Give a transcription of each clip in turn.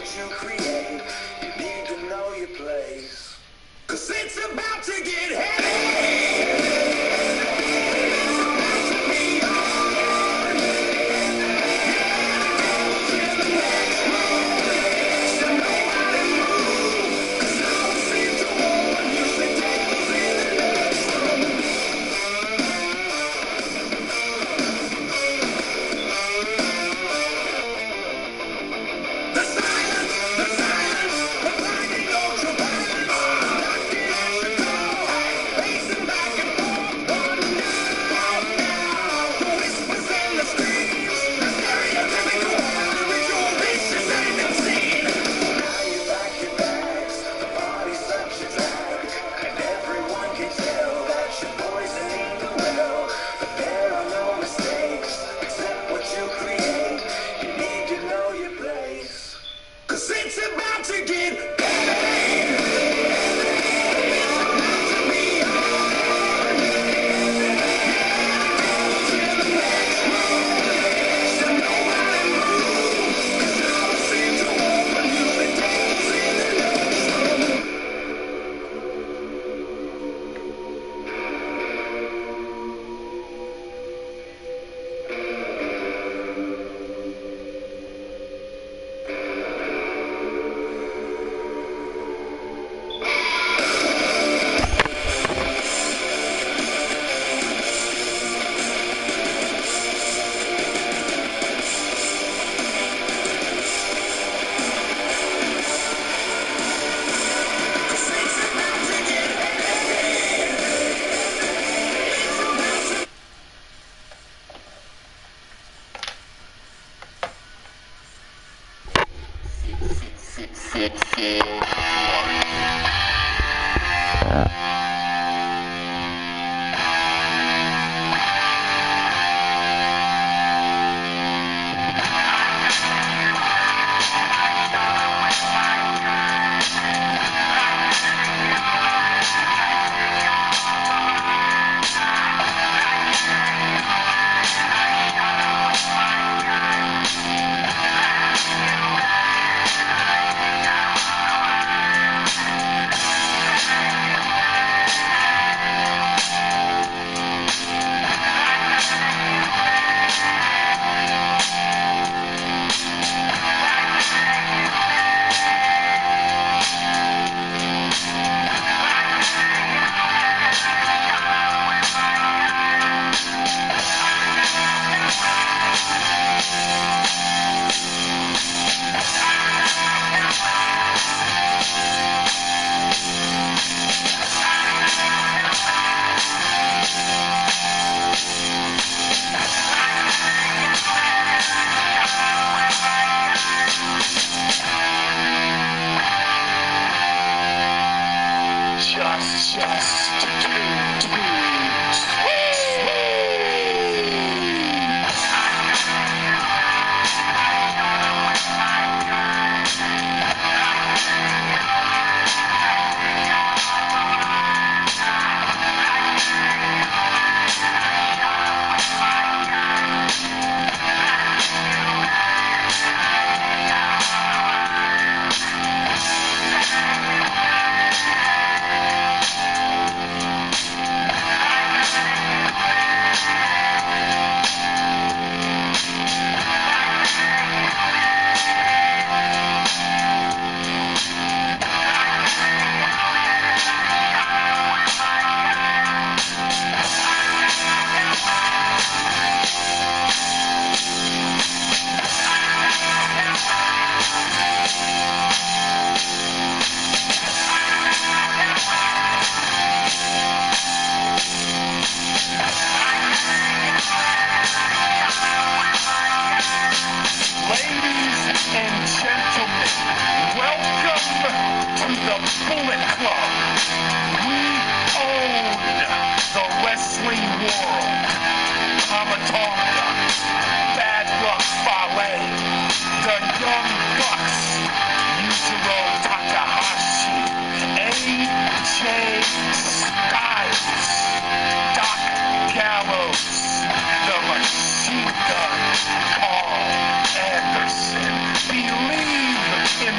what you create. You need to know your place. 'Cause it's about to get heavy. It's about to get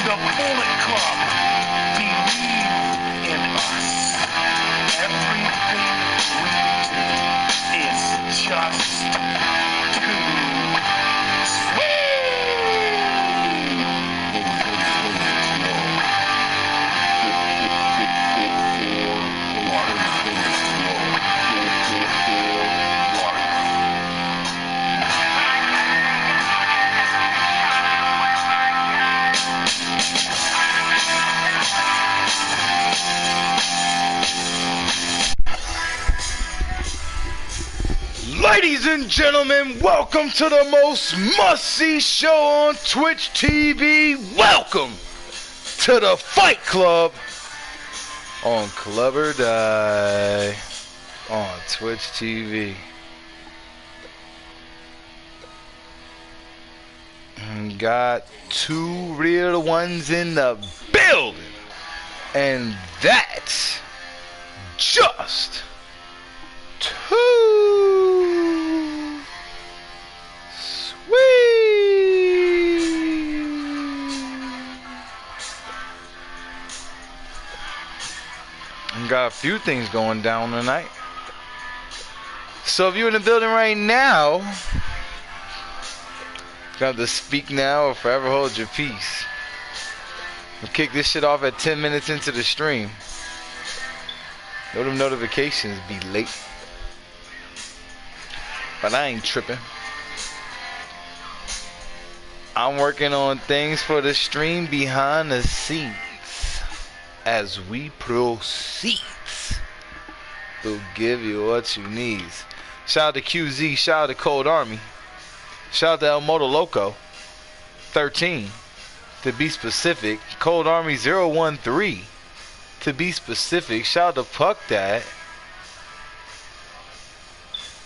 The Bullet Club. Believe in us. Everything we do is just too sweet. Ladies and gentlemen, welcome to the most must-see show on Twitch TV. Welcome to the Fight Club on Club or Die on Twitch TV. Got two real ones in the building, and that's just too sweet. Got a few things going down tonight. So if you're in the building right now, you have to speak now or forever hold your peace. We'll kick this shit off at 10 minutes into the stream. Know them notifications be late. But I ain't tripping. I'm working on things for the stream behind the scenes as we proceed. We'll give you what you need. Shout out to QZ, shout out to Cold Army, shout out to El Moto Loco 13 to be specific, Cold Army 013 to be specific, shout out to Puck Dad,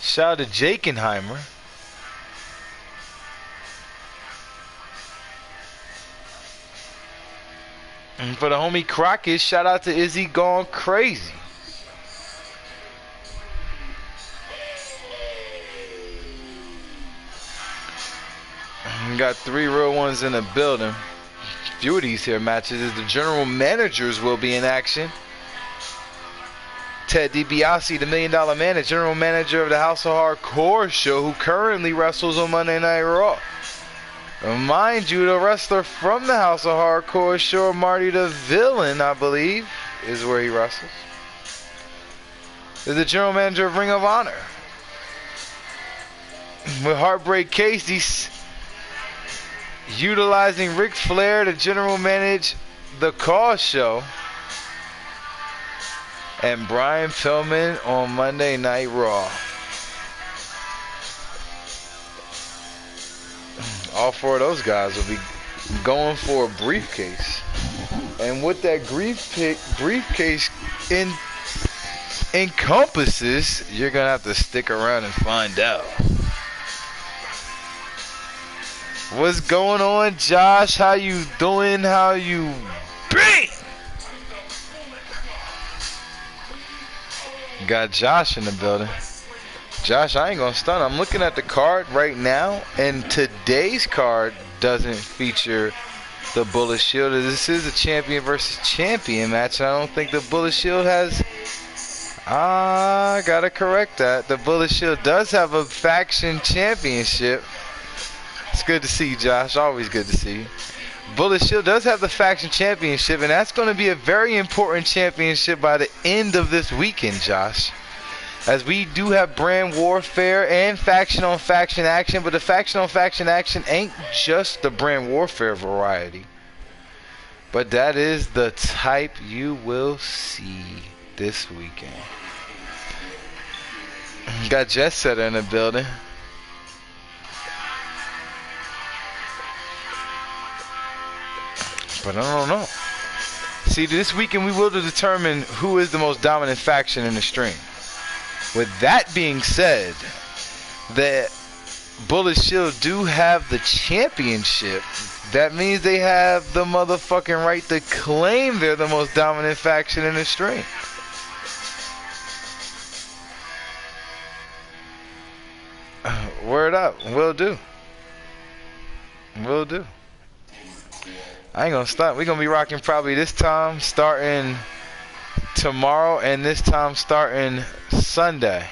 shout out to Jakenheimer, and for the homie Crockett, shout out to Izzy Gone Crazy. We got three real ones in the building. A few of these here matches is the general managers will be in action. Ted DiBiase, the $1 Million Man, the general manager of the House of Hardcore show, who currently wrestles on Monday Night Raw. Remind you, the wrestler from the House of Hardcore show, Marty the Villain, I believe, is where he wrestles, is the general manager of Ring of Honor. With Heartbreak Casey's utilizing Ric Flair to general manage the Call Show, and Brian Pillman on Monday Night Raw. All four of those guys will be going for a briefcase, and what that briefcase encompasses, you're gonna have to stick around and find out. What's going on, Josh? How you doing? How you been? Got Josh in the building. Josh, I ain't gonna stun. I'm looking at the card right now, and today's card doesn't feature the Bullet Shield. This is a champion versus champion match. I don't think the Bullet Shield has... I gotta correct that. The Bullet Shield does have a faction championship. It's good to see you, Josh. Always good to see you. Bullet Shield does have the faction championship, and that's going to be a very important championship by the end of this weekend, Josh. As we do have brand warfare and faction on faction action, but the faction on faction action ain't just the brand warfare variety. But that is the type you will see this weekend. Got Jet Setter in the building. But I don't know. See, this weekend we will determine who is the most dominant faction in the stream. With that being said, the Bullet Shield do have the championship. That means they have the motherfucking right to claim they're the most dominant faction in the stream. Word up. Will do. Will do. I ain't gonna stop. We're gonna be rocking probably this time starting tomorrow and this time starting Sunday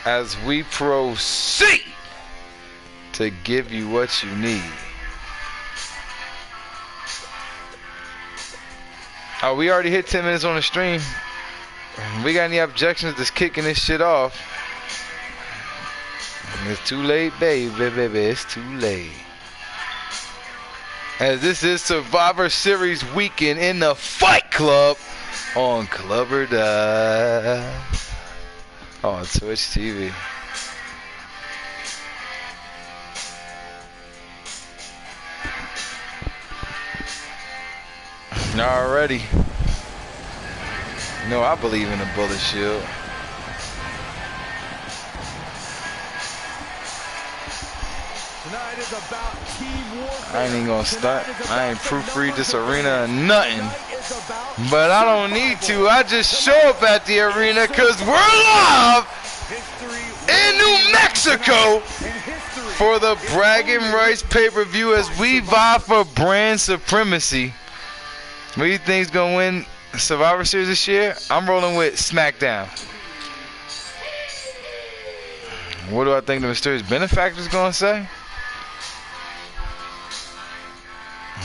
as we proceed to give you what you need. Oh, we already hit 10 minutes on the stream. We got any objections to kicking this shit off? It's too late, baby. It's too late. As this is Survivor Series weekend in the Fight Club on Club or Die on Twitch TV. Already. No, I believe in the bullet shield. Tonight is about team warfare. I ain't even gonna stunt. I ain't proofread this arena or nothing. But I don't need to. I just show up at the arena because we're live in New Mexico for the Bragging Rights pay-per-view as we vie for brand supremacy. What do you think's gonna win Survivor Series this year? I'm rolling with SmackDown. What do I think the mysterious benefactor's gonna say?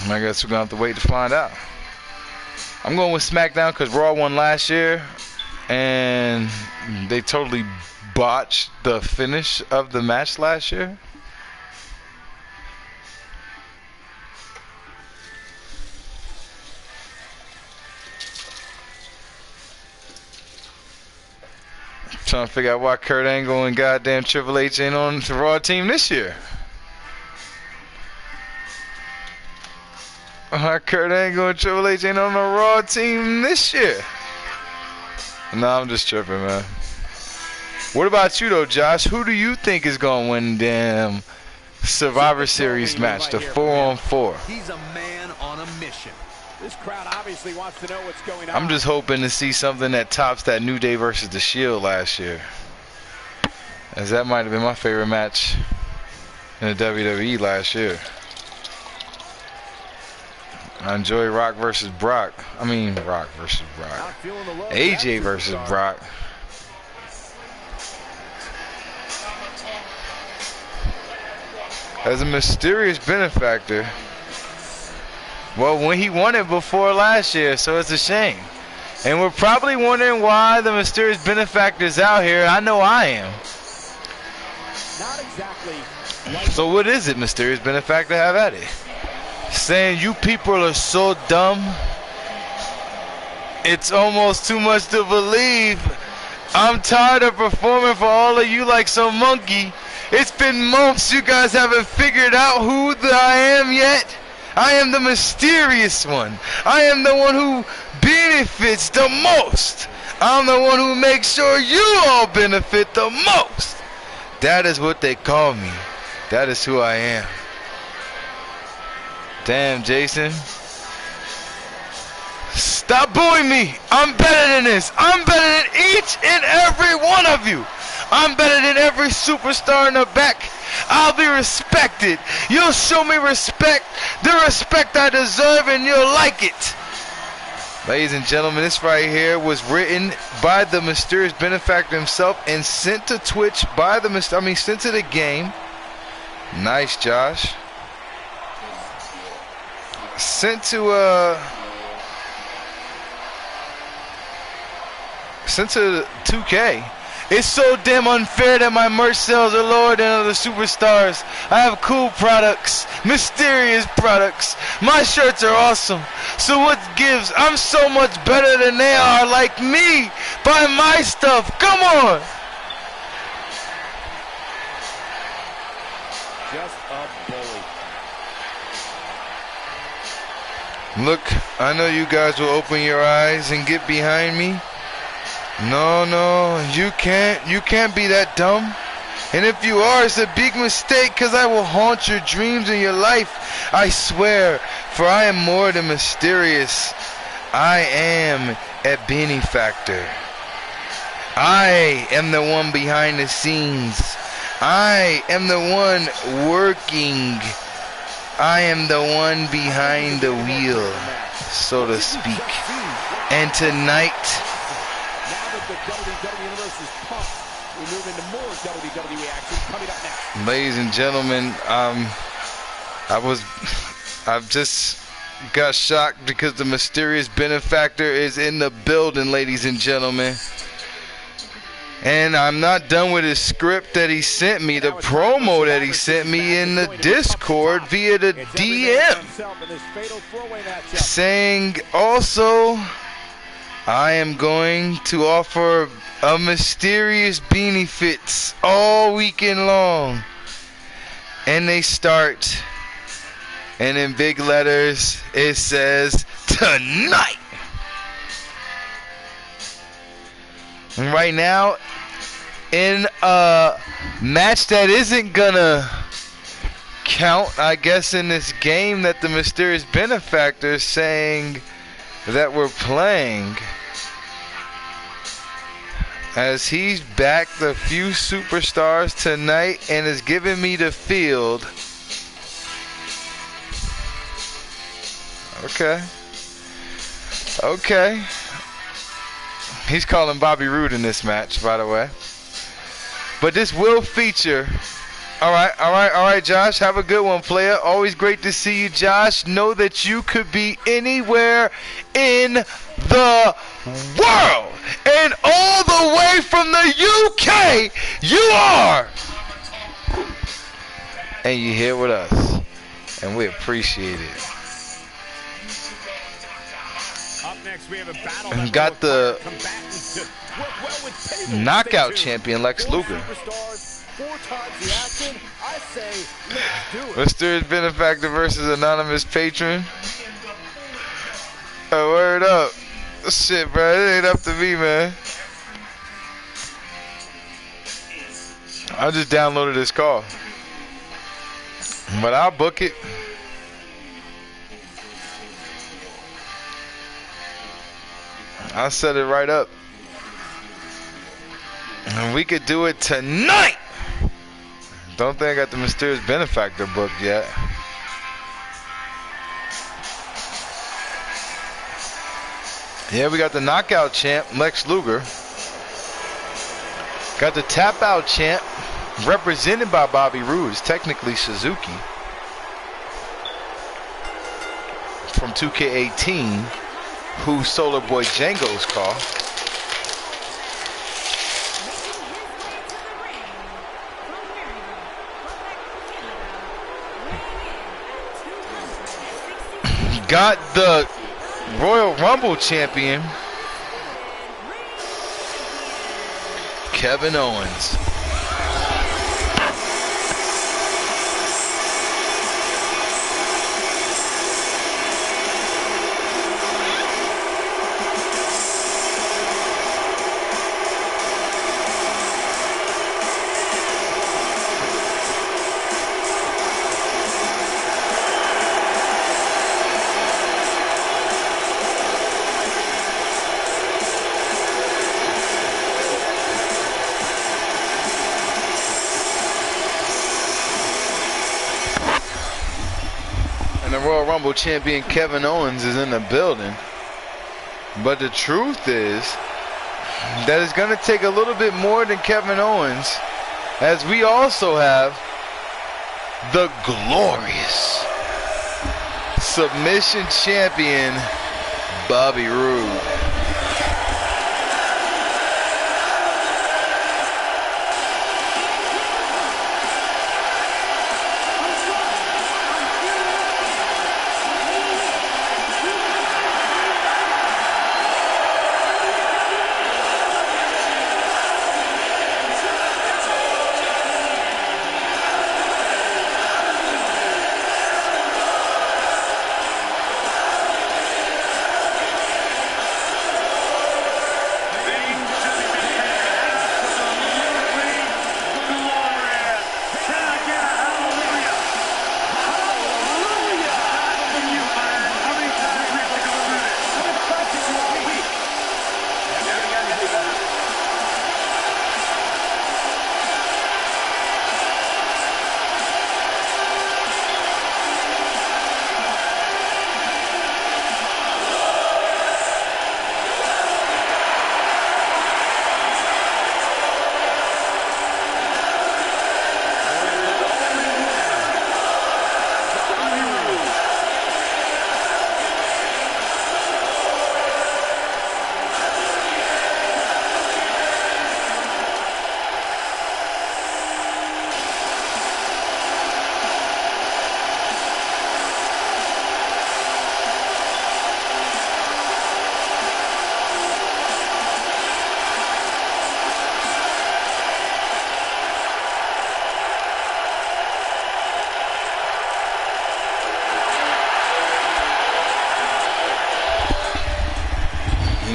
I guess we're gonna have to wait to find out. I'm going with SmackDown because Raw won last year and they totally botched the finish of the match last year. Trying to figure out why Kurt Angle and goddamn Triple H ain't on the Raw team this year. Kurt Angle and Triple H ain't on the Raw team this year. Nah, I'm just tripping, man. What about you, though, Josh? Who do you think is going to win damn Survivor Series match, the 4-on-4? He's a man on a mission. This crowd obviously wants to know what's going on. I'm just hoping to see something that tops that New Day versus The Shield last year, as that might have been my favorite match in the WWE last year. I enjoy Rock versus Brock. I mean, Rock versus Brock. AJ versus Brock. As a mysterious benefactor. Well, when he won it before last year, so it's a shame. And we're probably wondering why the mysterious benefactor's out here. I know I am. Not exactly. So what is it, mysterious benefactor? Have at it. Saying you people are so dumb, it's almost too much to believe. I'm tired of performing for all of you like some monkey. It's been months, you guys haven't figured out who I am yet. I am the mysterious one. I am the one who benefits the most. I'm the one who makes sure you all benefit the most. That is what they call me. That is who I am. Damn, Jason. Stop booing me. I'm better than this. I'm better than each and every one of you. I'm better than every superstar in the back. I'll be respected. You'll show me respect. The respect I deserve, and you'll like it. Ladies and gentlemen, this right here was written by the mysterious benefactor himself and sent to Twitch by the sent to the game. Nice, Josh. Sent to 2K. It's so damn unfair that my merch sales are lower than other superstars. I have cool products, mysterious products. My shirts are awesome. So what gives? I'm so much better than they are. Like me, buy my stuff. Come on. Just a bully. Look, I know you guys will open your eyes and get behind me. No, you can't be that dumb. And if you are, it's a big mistake, because I will haunt your dreams and your life. I swear, for I am more than mysterious. I am a benefactor. I am the one behind the scenes. I am the one working I am the one behind the wheel, so to speak. And tonight, Now that the WWE Universe is pumped, we move into more WWE action coming up next. ladies and gentlemen, I've just got shocked because the mysterious benefactor is in the building, ladies and gentlemen. And I'm not done with his script that he sent me, the promo that he sent me in the Discord via the DM, saying also, I am going to offer a mysterious beanie fits all weekend long. And they start, and in big letters, it says, tonight. And right now, in a match that isn't gonna count, I guess, in this game that the mysterious benefactor is saying that we're playing, as he's backed a few superstars tonight and is giving me the field. Okay. He's calling Bobby Roode in this match, by the way. But this will feature. All right, Josh. Have a good one, player. Always great to see you, Josh. Know that you could be anywhere in the world. And all the way from the UK, you are. And you're here with us. And we appreciate it. Up next, we have a battle. And got the knockout champion, Lex Luger. Mysterious benefactor versus anonymous patron. Oh, word up. Shit, bro. It ain't up to me, man. I just downloaded this call. But I'll book it. I'll set it right up. And we could do it tonight. Don't think I got the mysterious benefactor booked yet. Yeah, we got the knockout champ, Lex Luger. Got the tap out champ, represented by Bobby Roode. It's technically Suzuki from 2K18, who Solar Boy Django's call. Got the Royal Rumble champion, Kevin Owens. Royal Rumble champion Kevin Owens is in the building. But the truth is that it's going to take a little bit more than Kevin Owens, as we also have the glorious submission champion Bobby Roode.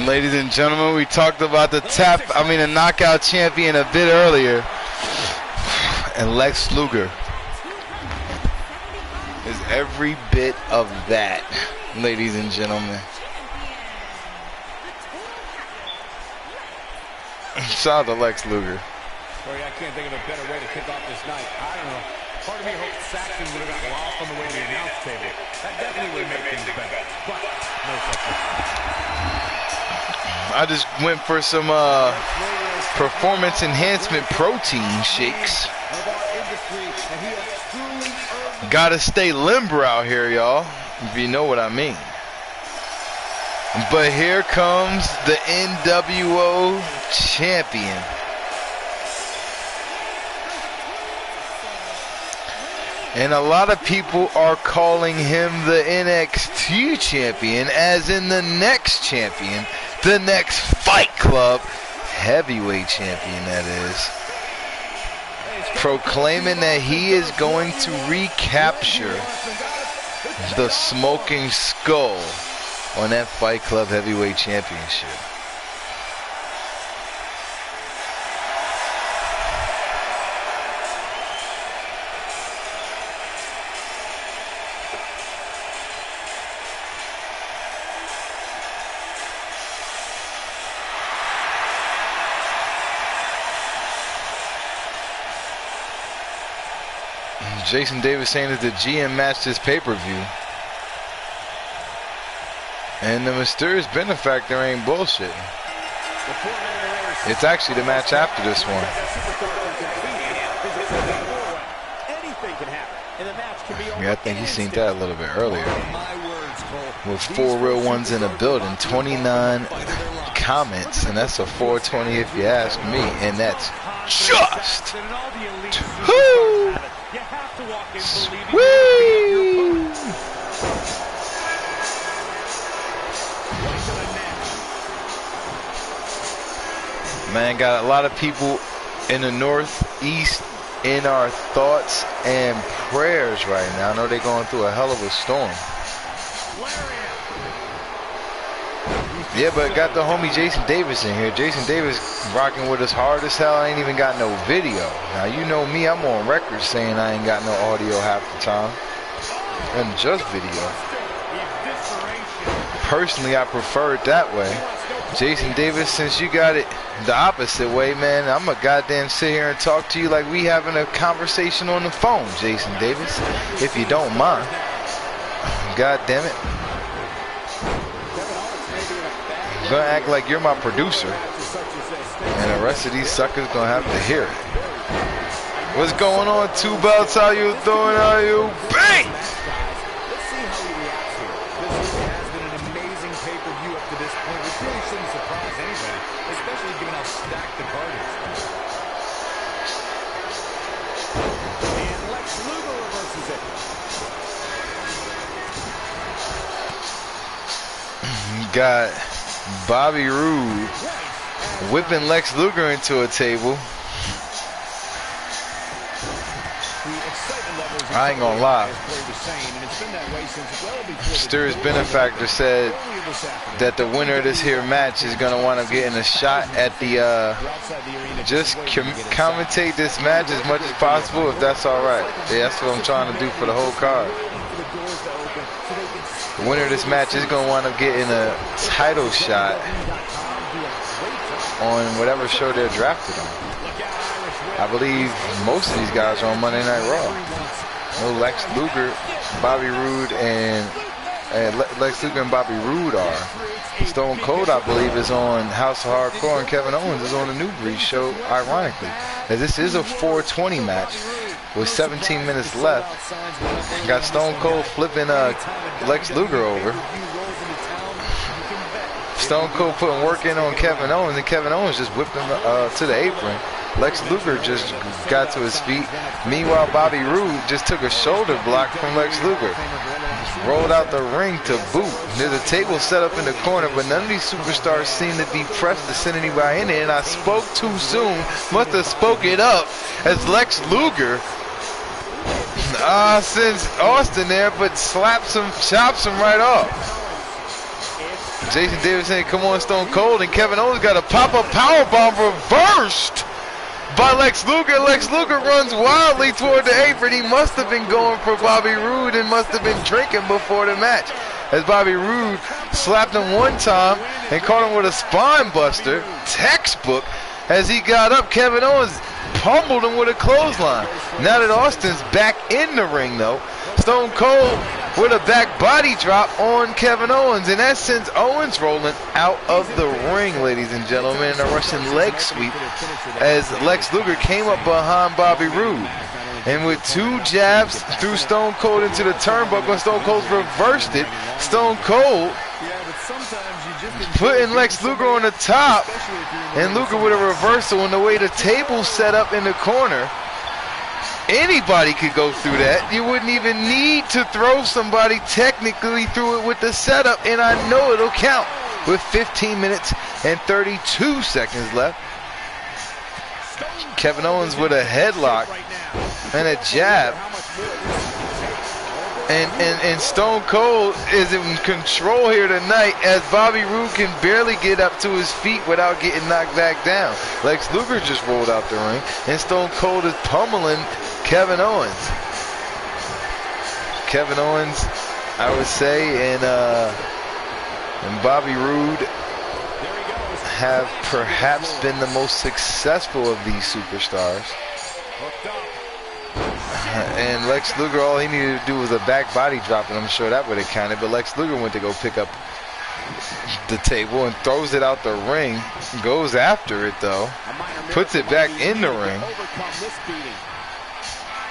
Ladies and gentlemen, we talked about the knockout champion a bit earlier. And Lex Luger is every bit of that, ladies and gentlemen. Shout out to Lex Luger. Corey, I can't think of a better way to kick off this night. I don't know. Part of me hopes Saxon would have got lost on the way to the announce table. That definitely would have made things better. But no such thing. I just went for some performance enhancement protein shakes. Gotta stay limber out here, y'all, if you know what I mean. But here comes the NWO champion. And a lot of people are calling him the NXT champion, as in the next champion, the next Fight Club heavyweight champion, that is. Proclaiming that he is going to recapture the Smoking Skull on that Fight Club heavyweight championship. Jason Davis saying that the GM matched his pay-per-view. And the mysterious benefactor ain't bullshitting. It's actually the match after this one. Yeah, I think he's seen that a little bit earlier. With 4 real ones in a building, 29 comments, and that's a 420 if you ask me. And that's just whoo! Whee! Man, got a lot of people in the Northeast in our thoughts and prayers right now. I know they're going through a hell of a storm. Yeah, but got the homie Jason Davis in here. Jason Davis rocking with us hard as hell. I ain't even got no video. Now, you know me, I'm on record saying I ain't got no audio half the time. And just video. Personally, I prefer it that way. Jason Davis, since you got it the opposite way, man, I'm a goddamn sit here and talk to you like we having a conversation on the phone, Jason Davis, if you don't mind. God damn it. I'm gonna act like you're my producer, and the rest of these suckers gonna have to hear it. What's going on, Two Belts? How you doing? How you bang? Let's see how he reacts here. This has been an amazing pay-per-view up to this point, which really shouldn't surprise anybody, especially given how stacked the card is. And Lex Luger reverses it. Got Bobby Roode whipping Lex Luger into a table. I ain't gonna lie. Mysterious Benefactor said that the winner of this here match is gonna wind up getting a shot at the just commentate this match as much as possible, if that's alright. Yeah, that's what I'm trying to do for the whole card. The winner of this match is going to wind up getting a title shot on whatever show they're drafted on. I believe most of these guys are on Monday Night Raw. No, Lex Luger, Bobby Roode, and Lex Luger and Bobby Roode are. Stone Cold, I believe, is on House of Hardcore, and Kevin Owens is on the New Breed show, ironically. As this is a 420 match. With 17 minutes left, got Stone Cold flipping Lex Luger over. Stone Cold putting work in on Kevin Owens, and Kevin Owens just whipped him to the apron. Lex Luger just got to his feet. Meanwhile, Bobby Roode just took a shoulder block from Lex Luger. Rolled out the ring to boot. There's a table set up in the corner, but none of these superstars seem to be pressed to send anybody in there, and I spoke too soon. Must have spoke it up as Lex Luger sends Austin there, but chops him right off. Jason Davis saying, come on, Stone Cold, and Kevin Owens got a pop-up powerbomb reversed by Lex Luger. Lex Luger runs wildly toward the apron. He must have been going for Bobby Roode and must have been drinking before the match, as Bobby Roode slapped him one time and caught him with a spine buster, textbook. As he got up, Kevin Owens pummeled him with a clothesline. Now that Austin's back in the ring, though, Stone Cold with a back body drop on Kevin Owens, and that sends Owens rolling out of the ring, ladies and gentlemen, in a Russian leg sweep as Lex Luger came up behind Bobby Roode. And with two jabs threw Stone Cold into the turnbuckle, Stone Cold reversed it. Stone Cold putting Lex Luger on the top, and Luger with a reversal, and the way the table's set up in the corner, anybody could go through that. You wouldn't even need to throw somebody technically through it with the setup, and I know it'll count with 15 minutes and 32 seconds left. Kevin Owens with a headlock and a jab. And Stone Cold is in control here tonight, as Bobby Roode can barely get up to his feet without getting knocked back down. Lex Luger just rolled out the ring, and Stone Cold is pummeling Kevin Owens. Kevin Owens, I would say, and Bobby Roode have perhaps been the most successful of these superstars. And Lex Luger, all he needed to do was a back body drop, and I'm sure that would have counted. But Lex Luger went to go pick up the table and throws it out the ring. Goes after it, though. Puts it back in the ring.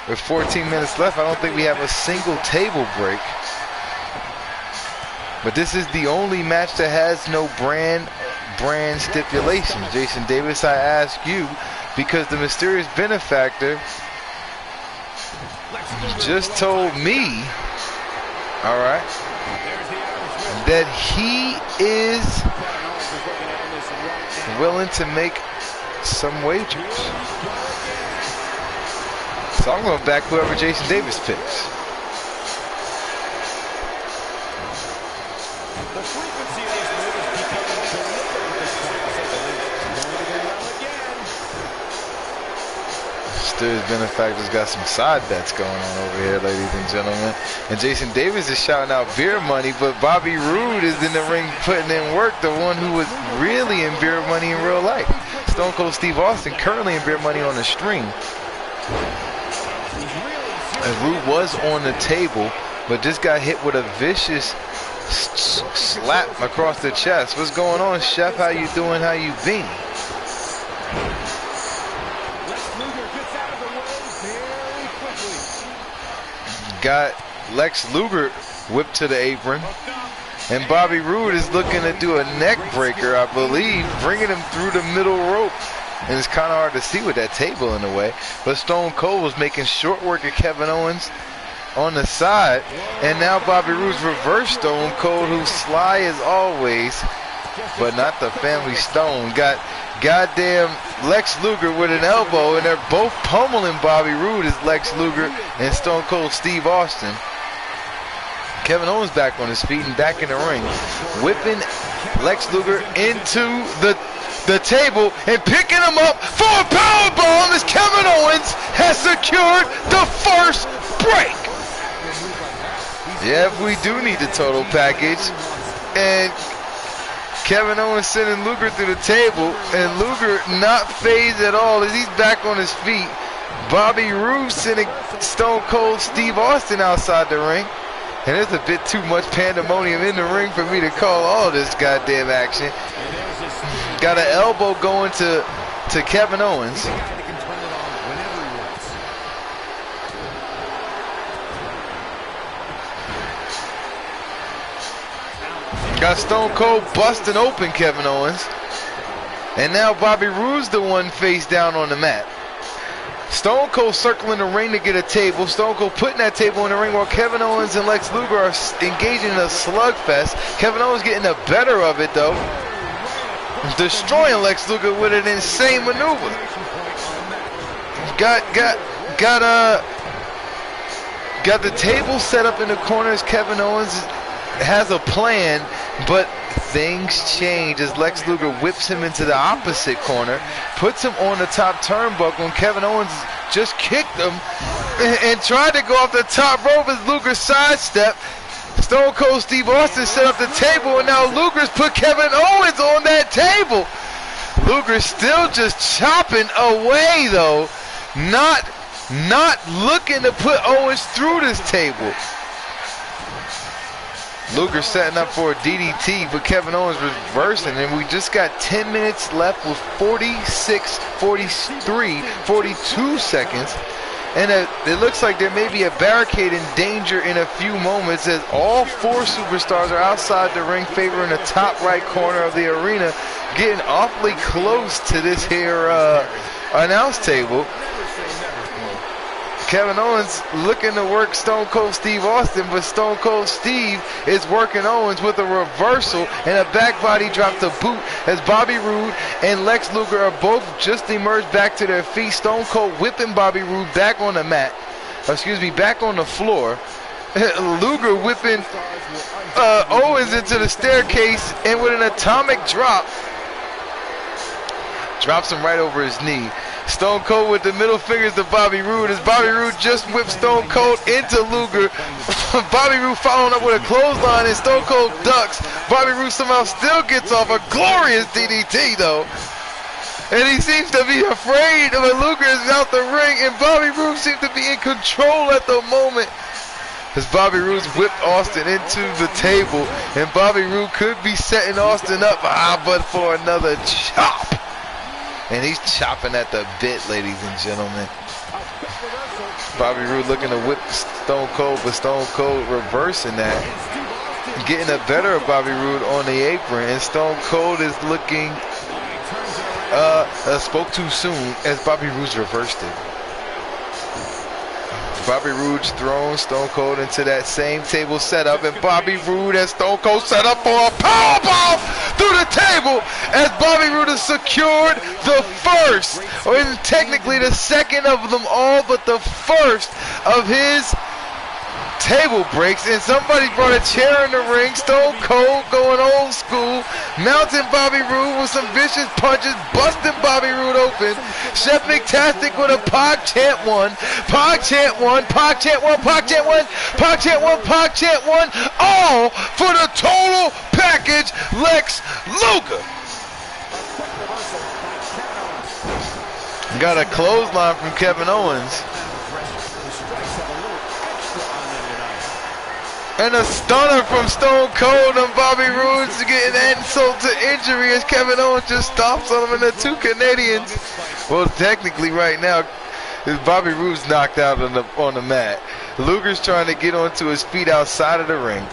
With 14 minutes left, I don't think we have a single table break. But this is the only match that has no brand stipulations. Jason Davis, I ask you, because the mysterious benefactor just told me, all right, that he is willing to make some wagers. So I'm going to back whoever Jason Davis picks. Mysterious benefactor's got some side bets going on over here, ladies and gentlemen. And Jason Davis is shouting out beer money, but Bobby Roode is in the ring putting in work, the one who was really in beer money in real life. Stone Cold Steve Austin currently in beer money on the stream. And Roode was on the table, but just got hit with a vicious slap across the chest. What's going on, Chef? How you doing? How you been? Got Lex Luger whipped to the apron, and Bobby Roode is looking to do a neck breaker, I believe, bringing him through the middle rope. And it's kind of hard to see with that table in the way, but Stone Cold was making short work of Kevin Owens on the side, and now Bobby Roode's reversed Stone Cold, who's sly as always, but not the family Stone. Got goddamn Lex Luger with an elbow, and they're both pummeling Bobby Roode as Lex Luger and Stone Cold Steve Austin. Kevin Owens back on his feet and back in the ring, whipping Lex Luger into the table and picking him up for a powerbomb as Kevin Owens has secured the first break. Yeah, we do need the total package. And Kevin Owens sending Luger through the table, and Luger not phased at all as he's back on his feet. Bobby Roode sending Stone Cold Steve Austin outside the ring. And there's a bit too much pandemonium in the ring for me to call all this goddamn action. Got an elbow going to Kevin Owens. Got Stone Cold busting open Kevin Owens. And now Bobby Roode's the one face down on the mat. Stone Cold circling the ring to get a table. Stone Cold putting that table in the ring while Kevin Owens and Lex Luger are engaging in a slugfest. Kevin Owens getting the better of it, though, destroying Lex Luger with an insane maneuver. Got the table set up in the corners. Kevin Owens has a plan, but things change as Lex Luger whips him into the opposite corner, puts him on the top turnbuckle, and Kevin Owens just kicked him and tried to go off the top rope as Luger sidestepped. Stone Cold Steve Austin set up the table, and now Luger's put Kevin Owens on that table. Luger's still just chopping away, though, not looking to put Owens through this table. Luger setting up for a DDT, but Kevin Owens reversing, and we just got 10 minutes left with 42 seconds. And it looks like there may be a barricade in danger in a few moments as all four superstars are outside the ring, favoring the top right corner of the arena, getting awfully close to this here announce table. Kevin Owens looking to work Stone Cold Steve Austin, but Stone Cold Steve is working Owens with a reversal and a back body drop to boot as Bobby Roode and Lex Luger are both just emerged back to their feet. Stone Cold whipping Bobby Roode back on the mat, back on the floor. Luger whipping Owens into the staircase, and with an atomic drop, drops him right over his knee. Stone Cold with the middle fingers to Bobby Roode as Bobby Roode just whipped Stone Cold into Luger. Bobby Roode following up with a clothesline, and Stone Cold ducks. Bobby Roode somehow still gets off a glorious DDT, though. And he seems to be afraid of Luger is out the ring, and Bobby Roode seems to be in control at the moment as Bobby Roode whipped Austin into the table, and Bobby Roode could be setting Austin up, but for another chop. And he's chopping at the bit, ladies and gentlemen. Bobby Roode looking to whip Stone Cold, but Stone Cold reversing that. Getting the better of Bobby Roode on the apron, and Stone Cold is looking, spoke too soon as Bobby Roode reversed it. Bobby Roode's thrown Stone Cold into that same table setup, and Bobby Roode has Stone Cold set up for a powerbomb through the table as Bobby Roode has secured the first, or technically the second of them all, but the first of his table breaks. And somebody brought a chair in the ring. Stone Cold going old school, mounting Bobby Roode with some vicious punches, busting Bobby Roode open. Chef McTastic with a Pac chant one, Pac chant one, Pac chant one, Pac chant one, Pac chant one, Pac chant one, all for the total package Lex Luger. Got a clothesline from Kevin Owens. And a stunner from Stone Cold on Bobby Roode to get an insult to injury as Kevin Owens just stomps on him, and the two Canadians. Well, technically right now, Bobby Roode's knocked out on the mat. Luger's trying to get onto his feet outside of the ring.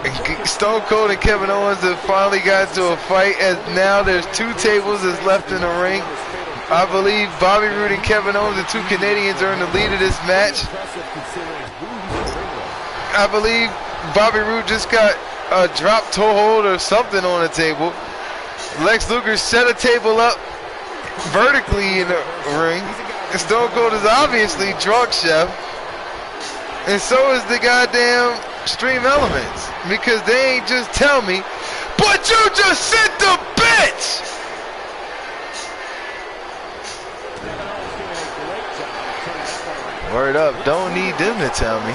And Stone Cold and Kevin Owens have finally got into a fight, as now there's two tables that's left in the ring. I believe Bobby Roode and Kevin Owens, the two Canadians, are in the lead of this match. I believe Bobby Roode just got a drop toe hold or something on the table. Lex Luger set a table up vertically in the ring. And Stone Cold is obviously drunk, Chef. And so is the goddamn Stream Elements. Because they ain't just tell me, but you just sent the bitch! Word up, don't need them to tell me.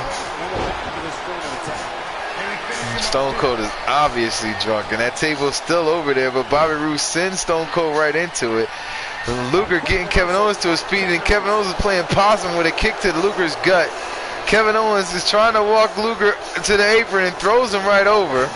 Stone Cold is obviously drunk, and that table's still over there, but Bobby Roode sends Stone Cold right into it. Luger getting Kevin Owens to his feet, and Kevin Owens is playing possum with a kick to Luger's gut. Kevin Owens is trying to walk Luger to the apron and throws him right over.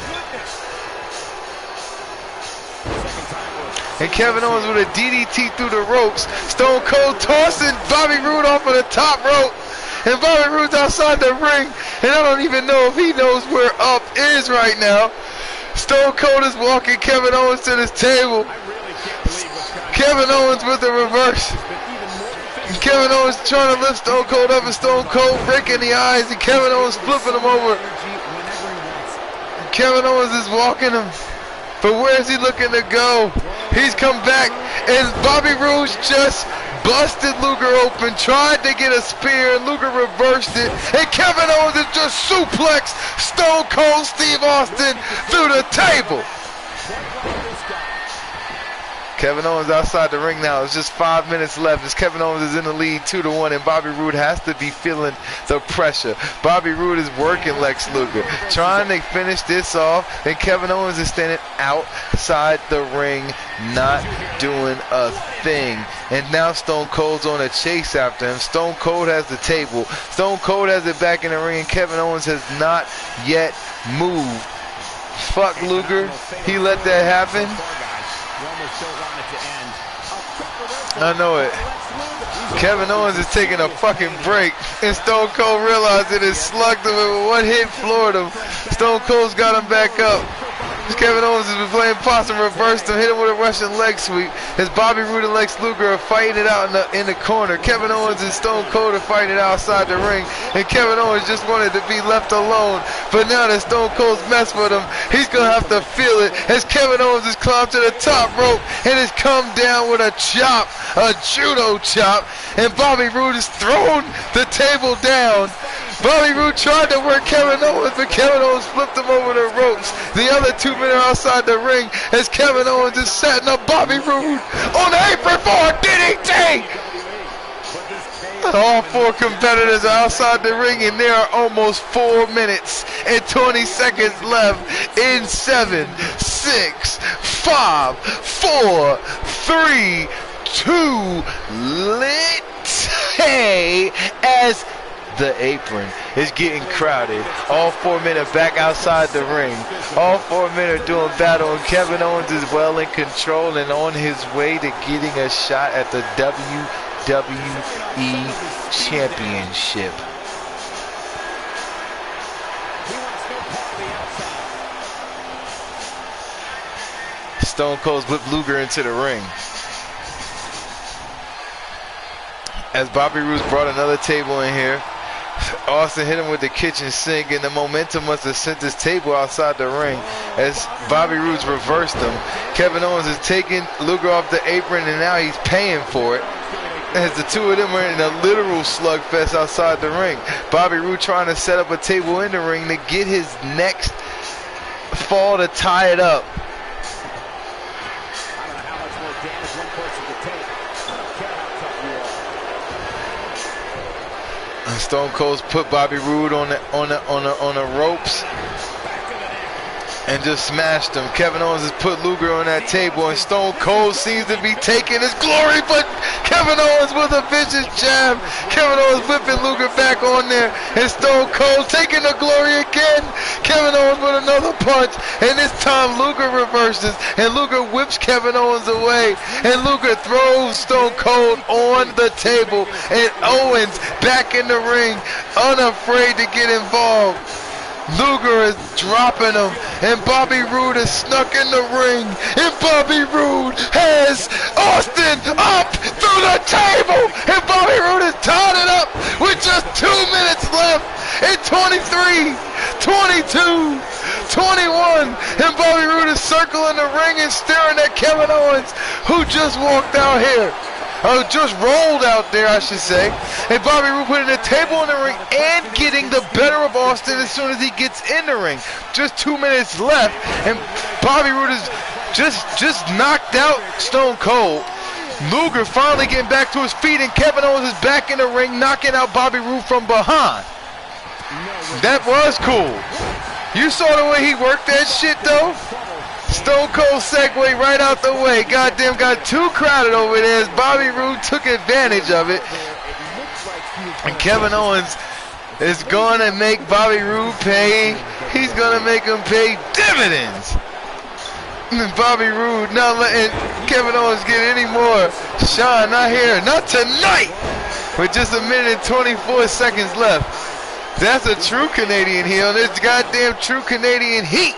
And Kevin Owens with a DDT through the ropes. Stone Cold tossing Bobby Roode off of the top rope. And Bobby Roode's outside the ring, and I don't even know if he knows where up is right now. Stone Cold is walking Kevin Owens to this table. Kevin Owens with the reverse. And Kevin Owens trying to lift Stone Cold up, and Stone Cold breaking the eyes, and Kevin Owens flipping him over. And Kevin Owens is walking him. But where is he looking to go? He's come back, and Bobby Roode just busted Luger open, tried to get a spear, Luger reversed it, and Kevin Owens has just suplexed Stone Cold Steve Austin through the table. Kevin Owens outside the ring now. It's just 5 minutes left as Kevin Owens is in the lead 2-1, and Bobby Roode has to be feeling the pressure. Bobby Roode is working Lex Luger, trying to finish this off, and Kevin Owens is standing outside the ring, not doing a thing. And now Stone Cold's on a chase after him. Stone Cold has the table. Stone Cold has it back in the ring, and Kevin Owens has not yet moved. Fuck Luger. He let that happen. I know it. Kevin Owens is taking a fucking break, and Stone Cold realized it and slugged him, and one hit floored him. Stone Cold's got him back up. Kevin Owens has been playing possum, reversed him, hit him with a Russian leg sweep. As Bobby Roode and Lex Luger are fighting it out in the corner. Kevin Owens and Stone Cold are fighting it outside the ring, and Kevin Owens just wanted to be left alone. But now that Stone Cold's messed with him, he's gonna have to feel it as Kevin Owens has climbed to the top rope and has come down with a chop, a judo chop, and Bobby Roode has thrown the table down. Bobby Roode tried to work Kevin Owens, but Kevin Owens flipped him over the ropes. The other 2 men are outside the ring as Kevin Owens is setting up Bobby Roode on the apron for a DDT. All 4 competitors are outside the ring, and there are almost 4 minutes and 20 seconds left in 7, 6, 5, 4, 3, 2, lit as the apron is getting crowded. All 4 men are back outside the ring. All 4 men are doing battle, and Kevin Owens is well in control and on his way to getting a shot at the WWE Championship. Stone Cold's whipped Luger into the ring. As Bobby Roode's brought another table in here, Austin hit him with the kitchen sink, and the momentum must have sent this table outside the ring as Bobby Roode's reversed him. Kevin Owens is taking Luger off the apron, and now he's paying for it as the 2 of them are in a literal slugfest outside the ring. Bobby Roode trying to set up a table in the ring to get his next fall to tie it up. Stone Cold's put Bobby Roode on the ropes and just smashed him. Kevin Owens has put Luger on that table, and Stone Cold seems to be taking his glory, but Kevin Owens with a vicious jab. Kevin Owens whipping Luger back on there, and Stone Cold taking the glory again. Kevin Owens with another punch, and this time Luger reverses, and Luger whips Kevin Owens away, and Luger throws Stone Cold on the table, and Owens back in the ring, unafraid to get involved. Luger is dropping him, and Bobby Roode is snuck in the ring, and Bobby Roode has Austin up through the table, and Bobby Roode is tied it up with just 2 minutes left, and 23, 22, 21, and Bobby Roode is circling the ring and staring at Kevin Owens, who just walked out here. Just rolled out there, I should say. And Bobby Roode putting the table in the ring and getting the better of Austin as soon as he gets in the ring. Just 2 minutes left, and Bobby Roode is just knocked out Stone Cold. Luger finally getting back to his feet, and Kevin Owens is back in the ring, knocking out Bobby Roode from behind. That was cool. You saw the way he worked that shit, though? Stone Cold segue right out the way. Goddamn, got too crowded over there as Bobby Roode took advantage of it. And Kevin Owens is going to make Bobby Roode pay. He's going to make him pay dividends. And Bobby Roode not letting Kevin Owens get any more. Sean, not here. Not tonight. With just 1 minute and 24 seconds left. That's a true Canadian heel. This goddamn true Canadian heat.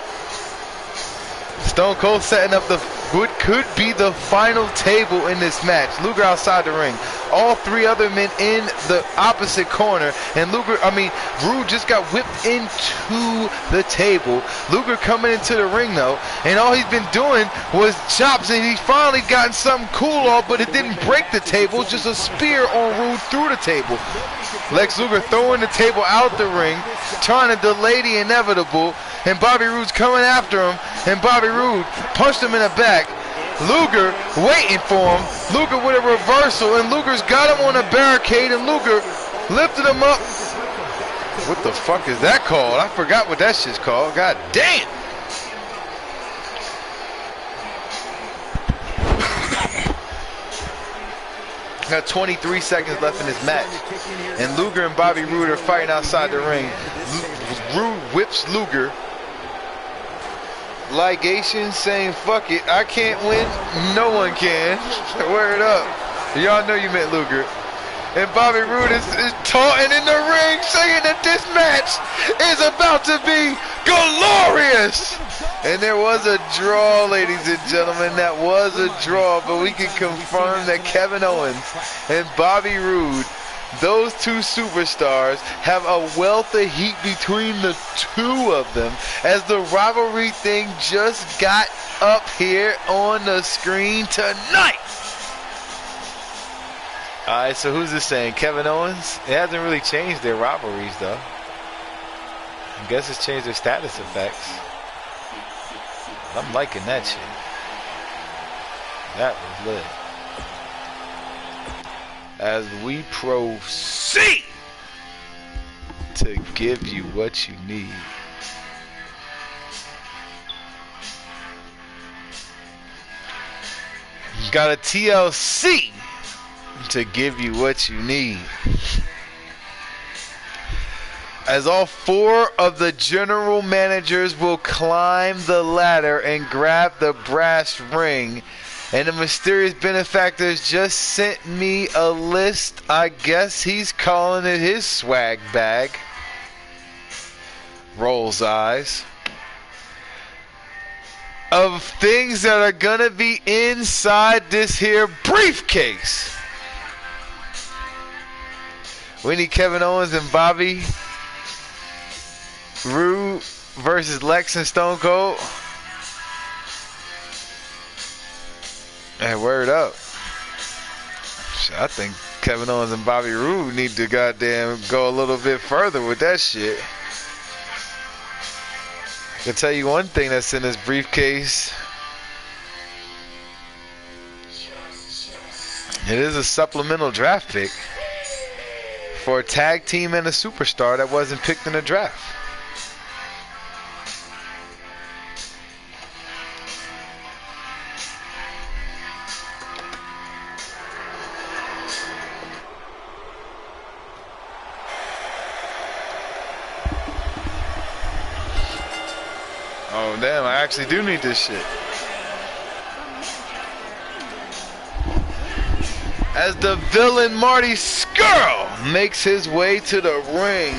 Stone Cold setting up the what could be the final table in this match. Luger outside the ring. All three other men in the opposite corner. And Rude just got whipped into the table. Luger coming into the ring though. And all he's been doing was chops. And he's finally gotten something cool off, but it didn't break the table. Just a spear on Rude through the table. Lex Luger throwing the table out the ring, trying to delay the inevitable. And Bobby Roode's coming after him. And Bobby Roode punched him in the back. Luger waiting for him. Luger with a reversal, and Luger's got him on a barricade, and Luger lifted him up. What the fuck is that called? I forgot what that shit's called. God damn. Got 23 seconds left in this match, and Luger and Bobby Roode are fighting outside the ring. Roode whips Luger. Ligation saying, fuck it, I can't win, no one can. Word up. Y'all know you meant Luger. And Bobby Roode is taunting in the ring, saying that this match is about to be glorious. And there was a draw, ladies and gentlemen. That was a draw, but we can confirm that Kevin Owens and Bobby Roode, those two superstars, have a wealth of heat between the two of them, as the rivalry thing just got up here on the screen tonight. Alright, so who's this saying? Kevin Owens? It hasn't really changed their rivalries though. I guess it's changed their status effects. I'm liking that shit. That was lit. As we proceed to give you what you need. Got a TLC to give you what you need. As all four of the general managers will climb the ladder and grab the brass ring. And the mysterious benefactors just sent me a list. I guess he's calling it his swag bag. Rolls eyes. Of things that are gonna be inside this here briefcase. We need Kevin Owens and Bobby Roode versus Lex and Stone Cold. Hey, word up. I think Kevin Owens and Bobby Roode need to goddamn go a little bit further with that shit. I can tell you one thing that's in this briefcase. It is a supplemental draft pick for a tag team and a superstar that wasn't picked in the draft. Oh damn, I actually do need this shit. As the villain Marty Scurll makes his way to the ring.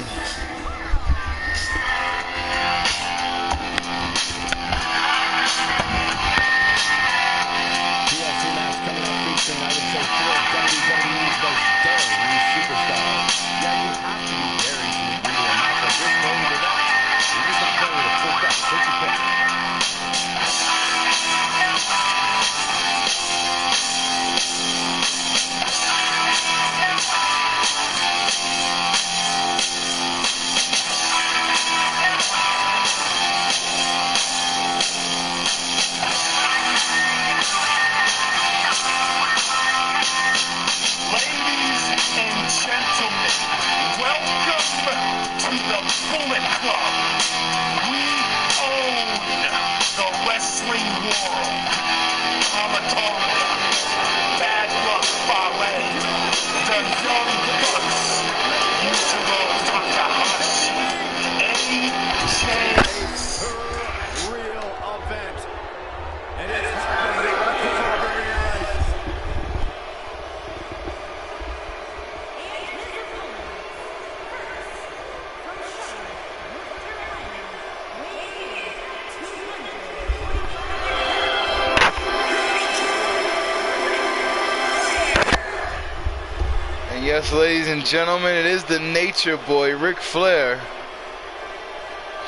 Yes, ladies and gentlemen, it is the Nature Boy, Ric Flair.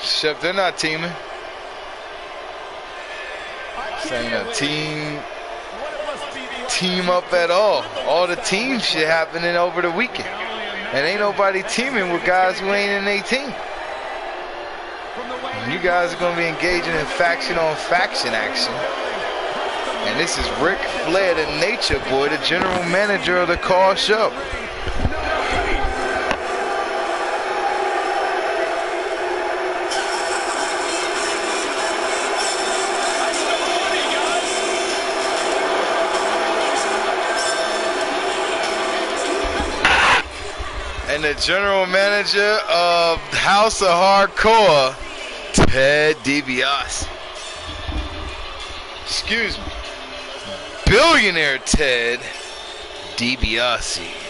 Chef, they're not teaming. This ain't a team up at all. All the team shit happening over the weekend. And ain't nobody teaming with guys who ain't in their team. You guys are going to be engaging in faction on faction action. And this is Ric Flair, the Nature Boy, the general manager of the Call Show. And the general manager of House of Hardcore, Ted DiBiase. Excuse me. Billionaire Ted DiBiase.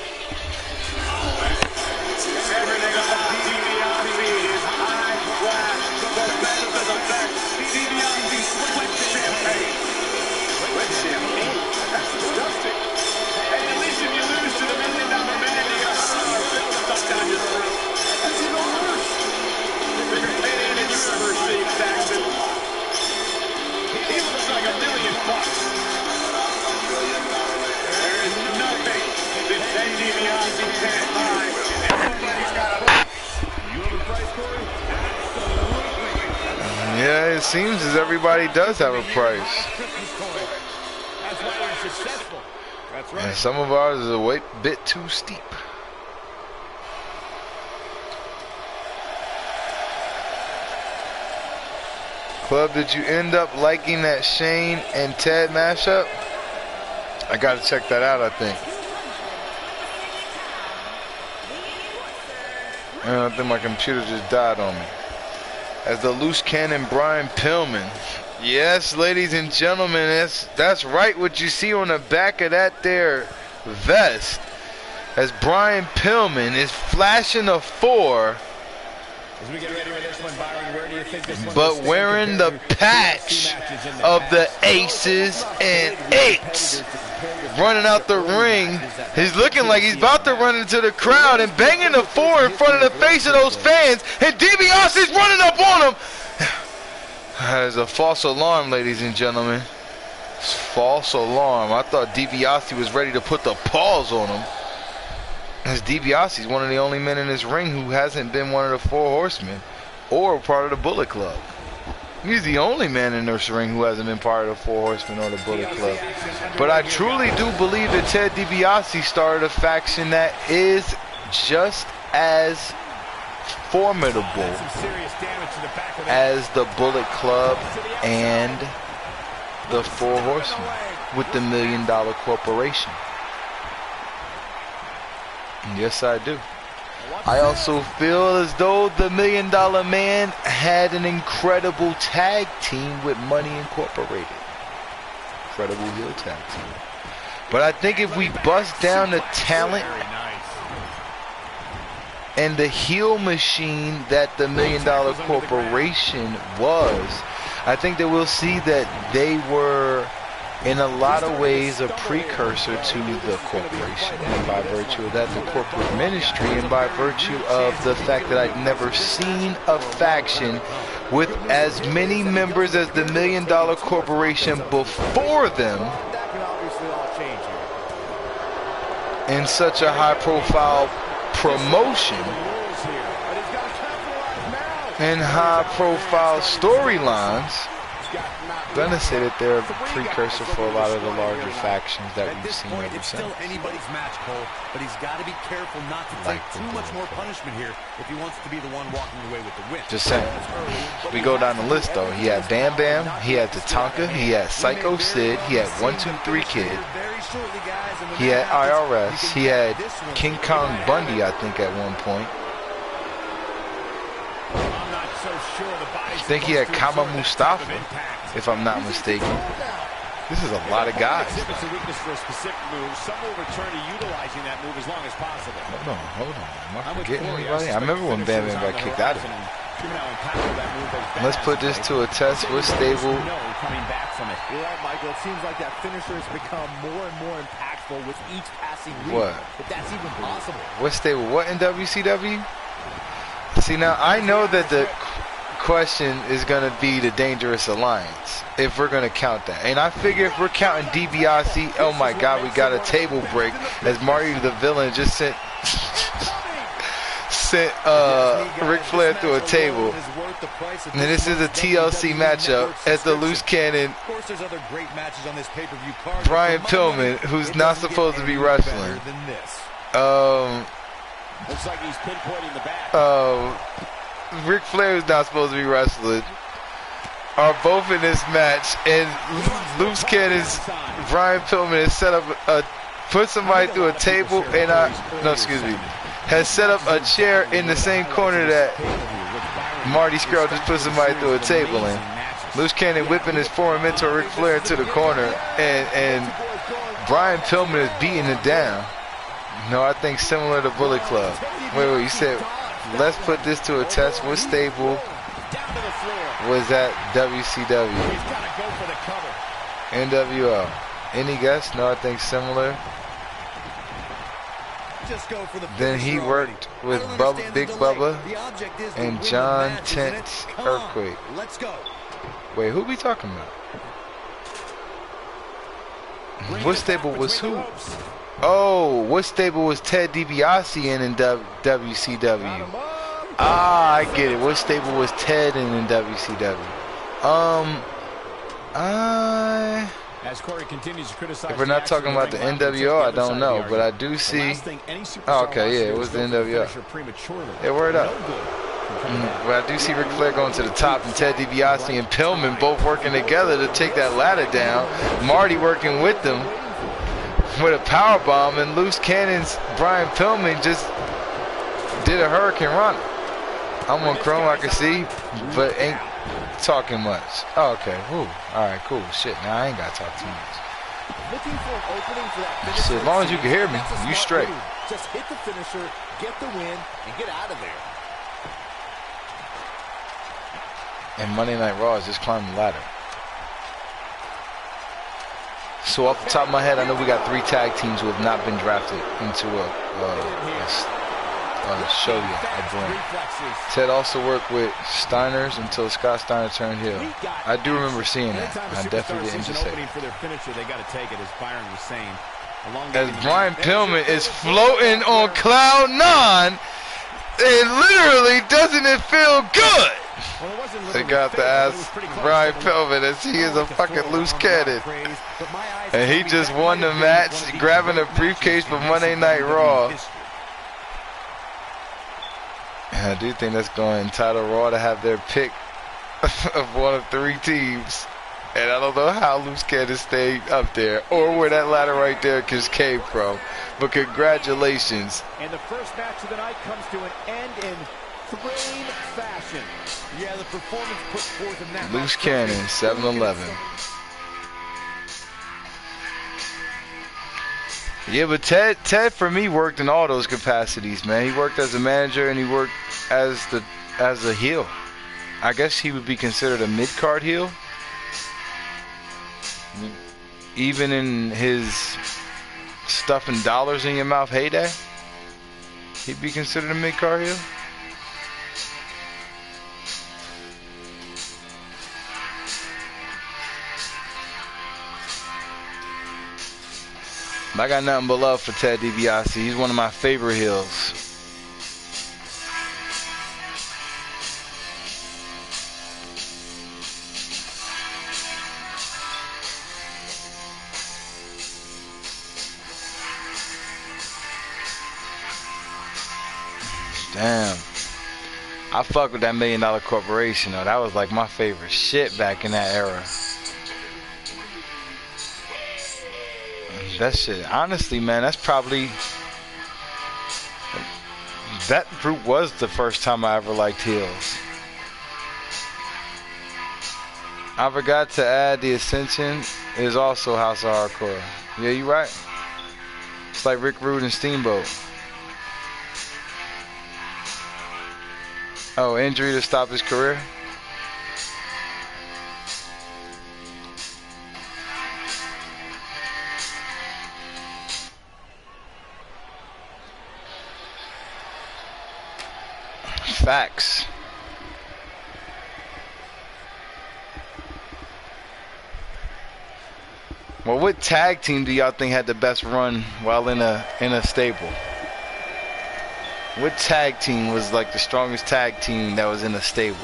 Yeah, it seems as everybody does have a price. And some of ours is a bit too steep. Club, did you end up liking that Shane and Ted mashup? I gotta check that out, I think. I think my computer just died on me. As the loose cannon Brian Pillman. Yes, ladies and gentlemen, that's right what you see on the back of that there vest. As Brian Pillman is flashing a 4. As we get ready for this one, Byron, where do you think this one but wearing the patch of the Aces and Eights. Running out the ring. He's looking like he's about to run into the crowd and banging the 4 in front of the face of those fans. And DiBiase's running up on him. That is a false alarm, ladies and gentlemen. It's false alarm. I thought DiBiase was ready to put the paws on him. As DiBiase's one of the only men in this ring who hasn't been one of the 4 horsemen or part of the Bullet Club. He's the only man in this ring who hasn't been part of the 4 horsemen or the Bullet Club. But I truly do believe that Ted DiBiase started a faction that is just as formidable as the Bullet Club and the 4 horsemen with the $1 Million Corporation. Yes, I do. I also feel as though the $1 Million Man had an incredible tag team with Money Incorporated. Incredible heel tag team. But I think if we bust down the talent and the heel machine that the $1 Million Corporation was, I think that we'll see that they were in a lot of ways a precursor to the corporation, and by virtue of that the corporate ministry, and by virtue of the fact that I'd never seen a faction with as many members as the $1 Million Corporation before them in such a high profile promotion and high profile storylines. I'm gonna say that they're a precursor for a lot of the larger factions that we've seen ever since. It's still anybody's match, Cole, but he's got to be careful not to take too much more punishment here if he wants to be the one walking away with the win. Just saying. We go down the list though. He had Bam Bam, he had Tatanka, he had Psycho Sid, he had 1-2-3 Kid, he had IRS, he had King Kong Bundy, I think, at one point. I think he had Kama Mustafa, if I'm not mistaken. This is a lot of guys. It's a weakness for a specific move. Some will return to utilizing that move as long as possible. Hold on. Am I forgetting anybody? I remember when Bam Bam got kicked out of it. Let's put this to a test. We're stable. Coming back from it. You're right, Michael. It seems like that finisher has become more and more impactful successful with each passing lead. What? If that's even possible. What stable? What in WCW? See, now I know that the question is going to be the Dangerous Alliance, if we're going to count that. And I figure if we're counting DiBiase, oh my God, we got a table break as Marty the Villain just sent Ric Flair through a table. And this is a TLC matchup as the Loose Cannon Brian Pillman, who's not supposed to be wrestling. Looks like he's pinpointing the back. Ric Flair, who's not supposed to be wrestling, are both in this match, and Loose Cannon's Brian Pillman has set up put somebody through a table, and has set up a chair in the same corner that Marty Scurll just put somebody through a table in. Loose Cannon whipping his former mentor Ric Flair to the corner, and Brian Pillman is beating it down. No, I think similar to Bullet Club. Wait, you said, let's put this to a test. What stable was that WCW? NWO. Any guess? No, I think similar. Then he worked with Big Bubba and John Tent's Earthquake. Wait, who we talking about? What stable was who? Oh, what stable was Ted DiBiase in WCW? Ah, I get it. What stable was Ted in WCW? As Corey continues to criticize, if we're not talking about the NWO, I don't know, but I do see. Oh, okay, yeah, it was the NWO. Yeah, word up. But I do see Ric Flair going to the top, and Ted DiBiase and Pillman both working together to take that ladder down. Marty working with them with a power bomb, and Loose Cannon's Brian Pillman just did a Hurricane Run. I'm on Chrome, I can see, but ain't talking much. Oh, okay. Ooh. All right, cool. Shit, now I ain't got to talk too much. Looking for an opening for that Shit, as long as you can hear me, you straight. Just hit the finisher, get the win, and get out of there. And Monday Night Raw is just climbing the ladder. So off the top of my head, I know we got 3 tag teams who have not been drafted into a show yet. Ted also worked with Steiner's until Scott Steiner turned heel. I do remember seeing that. I definitely didn't just say it. As Brian Pillman is floating on cloud 9, and literally doesn't it feel good? They got to ask Brian Pillman as he is a fucking loose cannon. And he just won the match, grabbing a briefcase for Monday Night Raw. And I do think that's going to entitle Raw to have their pick of one of 3 teams. And I don't know how Loose Cannon stayed up there or where that ladder right there just came from. But congratulations. And the first match of the night comes to an end in thrilling fashion. Yeah, the performance put forth in that Loose Cannon, 7-11. Yeah, but Ted for me worked in all those capacities, man. He worked as a manager and he worked as a heel. I guess he would be considered a mid-card heel. Even in his stuffing dollars in your mouth heyday, he'd be considered a mid-card heel. I got nothing but love for Ted DiBiase. He's one of my favorite heels. Damn. I fuck with that $1 Million Corporation though. That was like my favorite shit back in that era. That shit, honestly, man, that's probably, that group was the first time I ever liked heels. I forgot to add the Ascension is also House of Hardcore. Yeah, you right. It's like Rick Rude and Steamboat. Oh, injury to stop his career? Facts. Well, what tag team do y'all think had the best run while in a stable? What tag team was like the strongest tag team that was in a stable?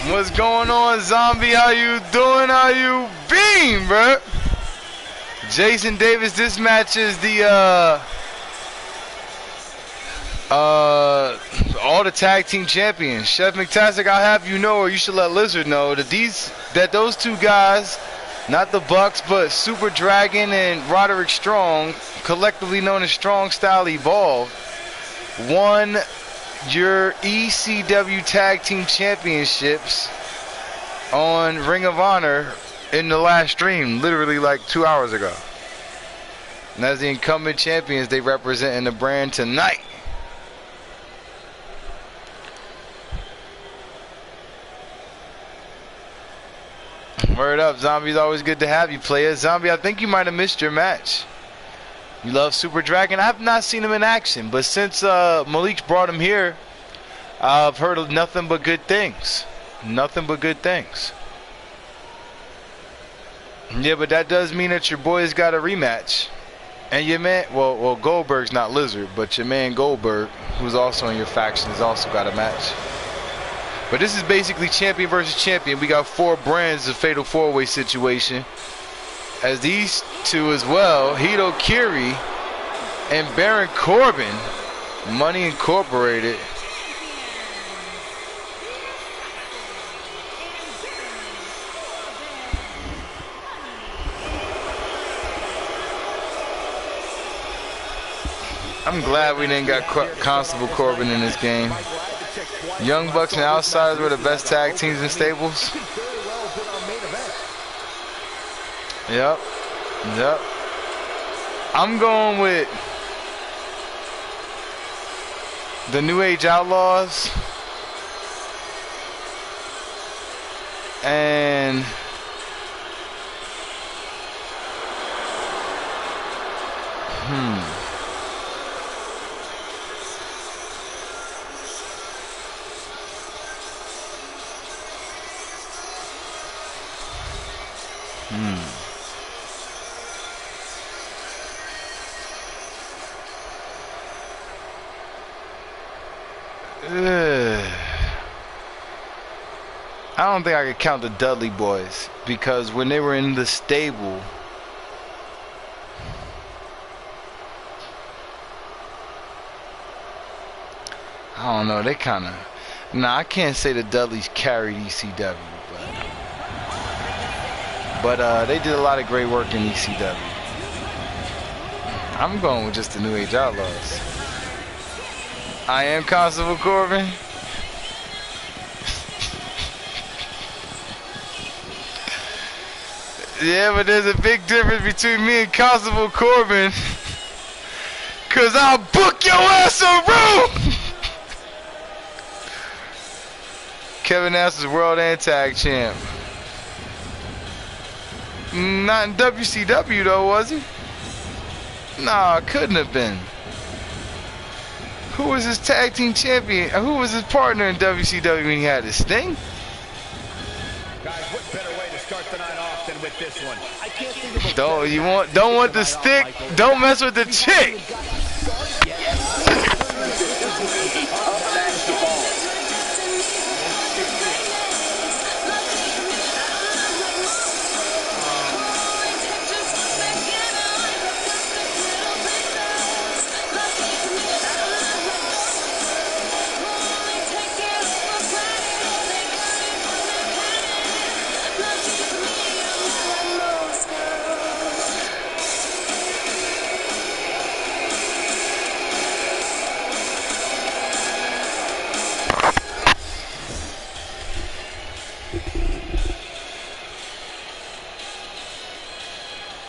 What's going on, Zombie? How you doing? How you been, bro? Jason Davis, this match is the all the tag team champions. Chef McTastic, I'll have you know, or you should let Lizard know, that those two guys, not the Bucks, but Super Dragon and Roderick Strong, collectively known as Strong Style Evolved, won your ECW Tag Team Championships on Ring of Honor in the last stream, literally like 2 hours ago. And as the incumbent champions, they representing the brand tonight. Word up, Zombie's always good to have you, player. Zombie, I think you might have missed your match. You love Super Dragon. I've not seen him in action, but since Malik brought him here, I've heard of nothing but good things. Nothing but good things. Yeah, but that does mean that your boy's got a rematch. And your man, well, Goldberg's not Lizard, but your man Goldberg, who's also in your faction, has also got a match. But this is basically champion versus champion. We got 4 brands of Fatal 4-Way situation. As these two as well, Hito Kiri and Baron Corbin, Money Incorporated. I'm glad we didn't got Constable Corbin in this game. Young Bucks and Outsiders were the best tag teams in stables. Yep. I'm going with the New Age Outlaws and I don't think I could count the Dudley boys because when they were in the stable, I don't know, they kind of, nah, I can't say the Dudleys carried ECW, but they did a lot of great work in ECW. I'm going with just the New Age Outlaws. I am Constable Corbin. Yeah, but there's a big difference between me and Constable Corbin. Cause I'll book your ass a room. Kevin Nash is world and tag champ. Not in WCW though, was he? Nah, couldn't have been. Who was his tag team champion? Who was his partner in WCW when he had his Sting? Guys, what better way to start the night off than with this one? I can't think of a Don't want the stick. Don't mess with the chick.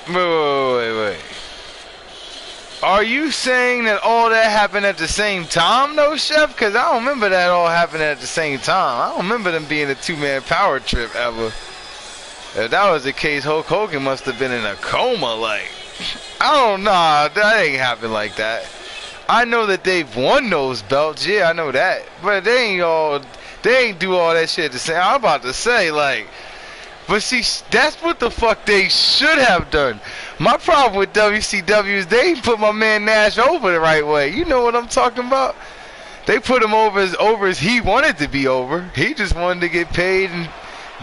Wait. Are you saying that all that happened at the same time, though, Chef? Because I don't remember that all happening at the same time. I don't remember them being a two-man power trip ever. If that was the case, Hulk Hogan must have been in a coma, like. I don't know. That ain't happened like that. I know that they've won those belts. Yeah, I know that. But they ain't do all that shit at the same. I'm about to say, like. But see, that's what the fuck they should have done. My problem with WCW is they ain't put my man Nash over the right way. You know what I'm talking about? They put him over as he wanted to be over. He just wanted to get paid and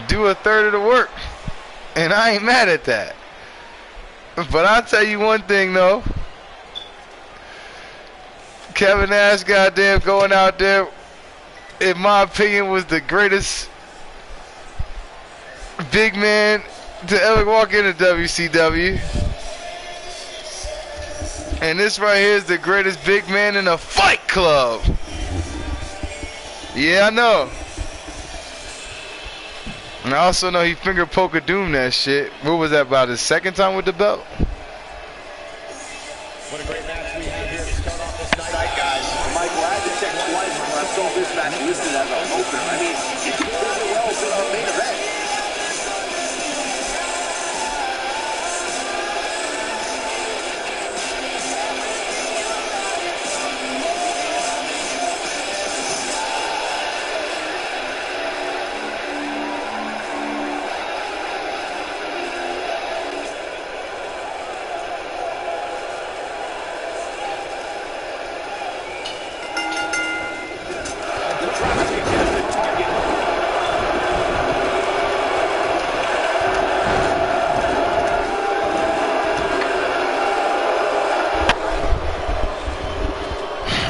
do a third of the work. And I ain't mad at that. But I'll tell you one thing, though. Kevin Nash, goddamn, going out there, in my opinion, was the greatest big man to ever walk into WCW. And this right here is the greatest big man in a Fight Club. Yeah, I know. And I also know he finger poker doom that shit. What was that, about his second time with the belt? What a great match we have here to start off this night, guys. Michael, I had to check twice when I saw this match listed as an opener. I mean, it could very well be the main event.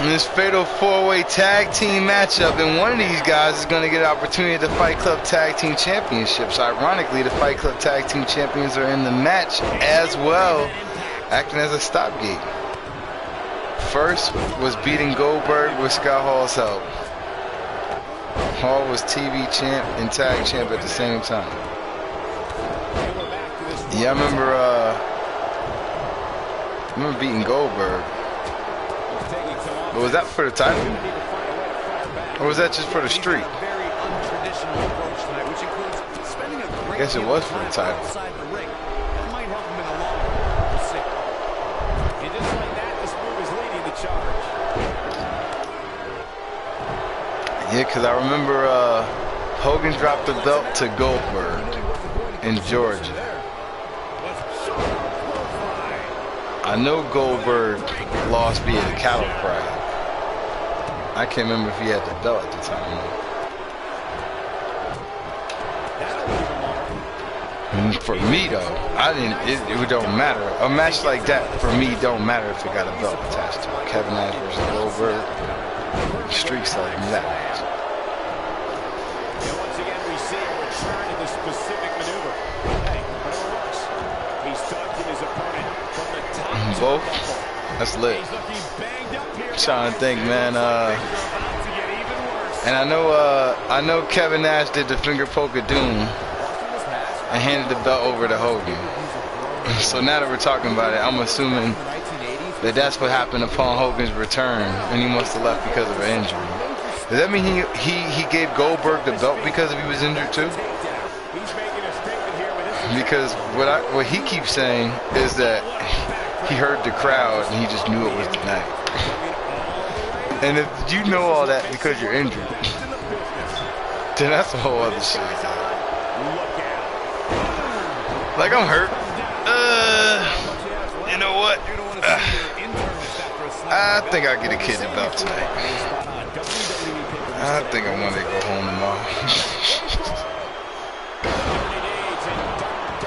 This fatal four-way tag team matchup, and one of these guys is going to get an opportunity at the Fight Club Tag Team Championships. Ironically, the Fight Club Tag Team Champions are in the match as well, acting as a stopgate. First was beating Goldberg with Scott Hall's help. Hall was TV champ and tag champ at the same time. Yeah, I remember beating Goldberg. But was that for the title? Or was that just for the streak? I guess it was for the title. Yeah, because I remember Hogan dropped the belt to Goldberg in Georgia. I know Goldberg lost via the cattle prod. I can't remember if he had the belt at the time. For me though, it don't matter. A match like that for me don't matter if it got a belt attached to it. Kevin Nash versus Goldberg, streaks like that match. And once again we see a return to the specific maneuver. Hey, whatever works. He's dodging his opponent from the top to Both? the bubble. That's lit. He's looking banged up here. I'm trying to think, man. About to get even worse. And I know Kevin Nash did the finger poke of doom and handed the belt over to Hogan. So now that we're talking about it, I'm assuming that that's what happened upon Hogan's return, and he must have left because of an injury. Does that mean he gave Goldberg the belt because he was injured too? Because what he keeps saying is that he heard the crowd and he just knew it was the night. And if you know all that because you're injured, then that's a whole other shit. Like, I'm hurt. You know what? I think I'll get a kid the belt tonight. I think I want to go home tomorrow.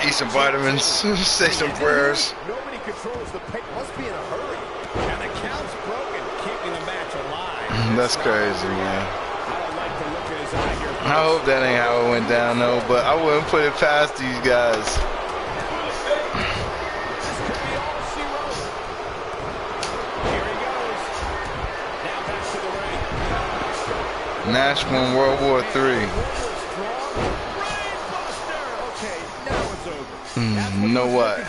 Eat some vitamins, say some prayers. Nobody controls the pace. Must be in a hurry. And the count's broken, keeping the match alive. That's crazy, man. I don't like the look in his eye here. I hope that ain't how it went down, though. But I wouldn't put it past these guys. Nash won World War III. Know what? I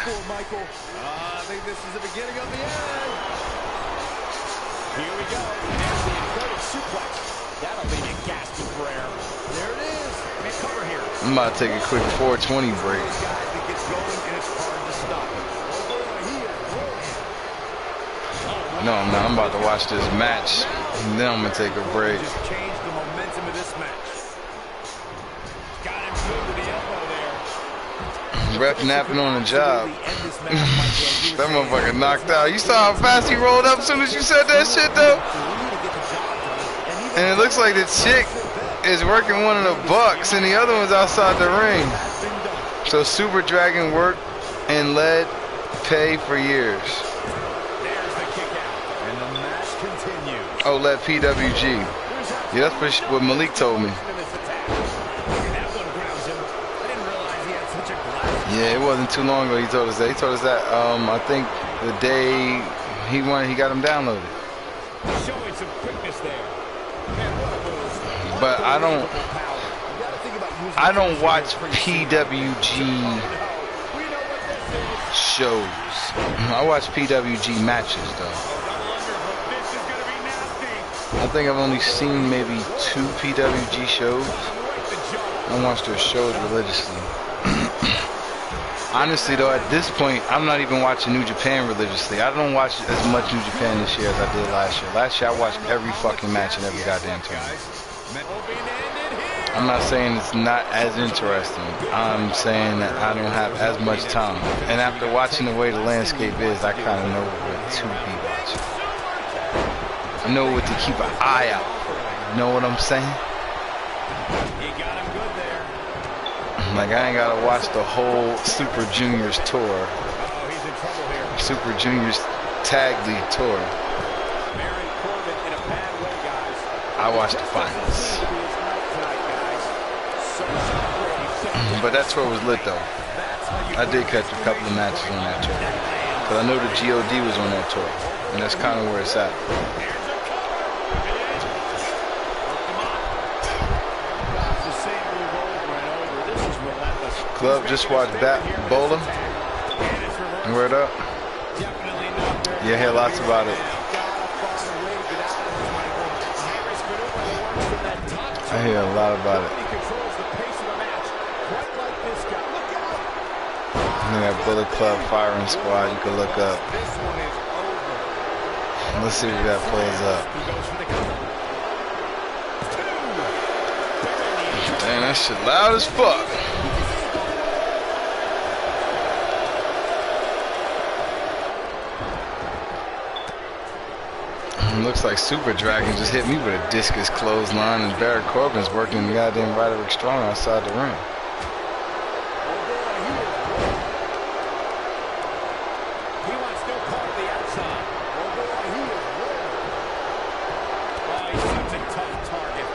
think this is the beginning of the end. Here we go. There's the inverted suplex. That'll leave you gasping for air. There it is. Make cover here. I'm about to take a quick 420 break. No, I'm not. I'm about to watch this match. And then I'm going to take a break. Just change the momentum of this match. Got him good to the elbow there. Ref napping on the job. That motherfucker knocked out. You saw how fast he rolled up as soon as you said that shit, though? And it looks like the chick is working one of the bucks and the other one's outside the ring. So Super Dragon worked and led pay for years. Oh, led PWG. Yeah, that's what Malik told me. Yeah, it wasn't too long ago he told us that. He told us that I think the day he got him downloaded. Showing some quickness there. But I don't watch PWG shows. I watch PWG matches though. I think I've only seen maybe 2 PWG shows. I watch their shows religiously. Honestly though, at this point, I'm not even watching New Japan religiously. I don't watch as much New Japan this year as I did last year. Last year I watched every fucking match and every goddamn tournament. I'm not saying it's not as interesting. I'm saying that I don't have as much time. And after watching the way the landscape is, I kind of know what to be watching. I know what to keep an eye out for. You know what I'm saying? He got him good there. Like, I ain't gotta watch the whole Super Juniors tour. Oh, he's in trouble here. Super Juniors Tag League tour. Baron Corbin in a bad way, guys. I watched the finals. But that tour was lit though. I did catch a couple of matches on that tour. But I know the GOD was on that tour. And that's kind of where it's at. Club just watched Bowling. Word up. Yeah, I hear lots about it. I hear a lot about it. They got Bullet Club Firing Squad you can look up. Let's see if that plays up. That shit loud as fuck. Looks like Super Dragon just hit me with a discus clothesline, and Barrett Corbin's working goddamn Roderick Strong outside the ring. He wants no part of the outside. Oh boy, he is rolling. Oh, he's such a tough target.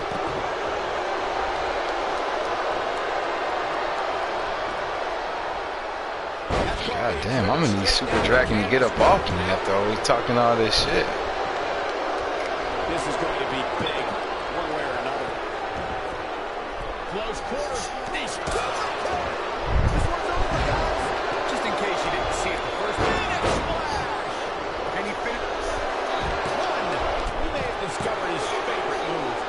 God damn, I'm gonna need Super Dragon to get up off me after always talking all this shit. This is going to be big, one way or another. Close quarters. This one's over, guys. Just in case you didn't see it the first time. Splash. And he finished. One. He may have discovered his favorite move.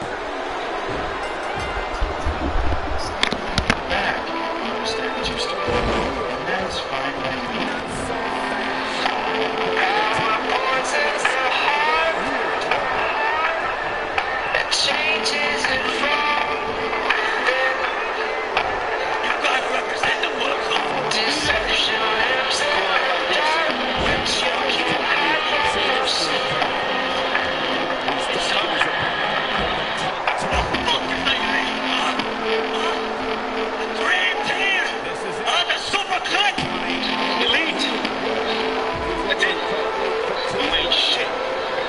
Back. Understand that you're still going, and that's fine by me. Not so fast. Power poisons the heart. It changes and from within. You gotta represent the work of deception lives down when you keep hiding yourself. On the super cut! Elite! That's it. You ain't shit.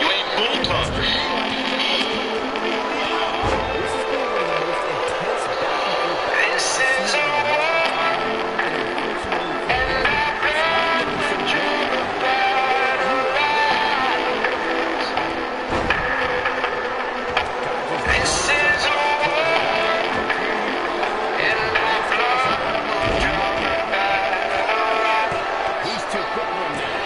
You ain't bull talk. This is a war, and I've been dreaming about a rise. This is a war, and I've been dreaming about a rise. He's too quick for him now.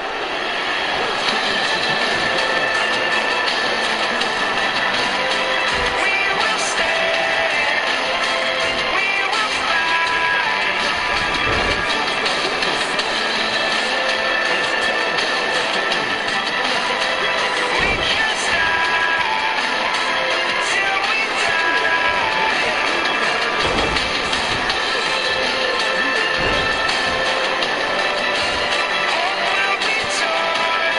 We will stand, we will fly. We can't stop till we die. Hope will be torn.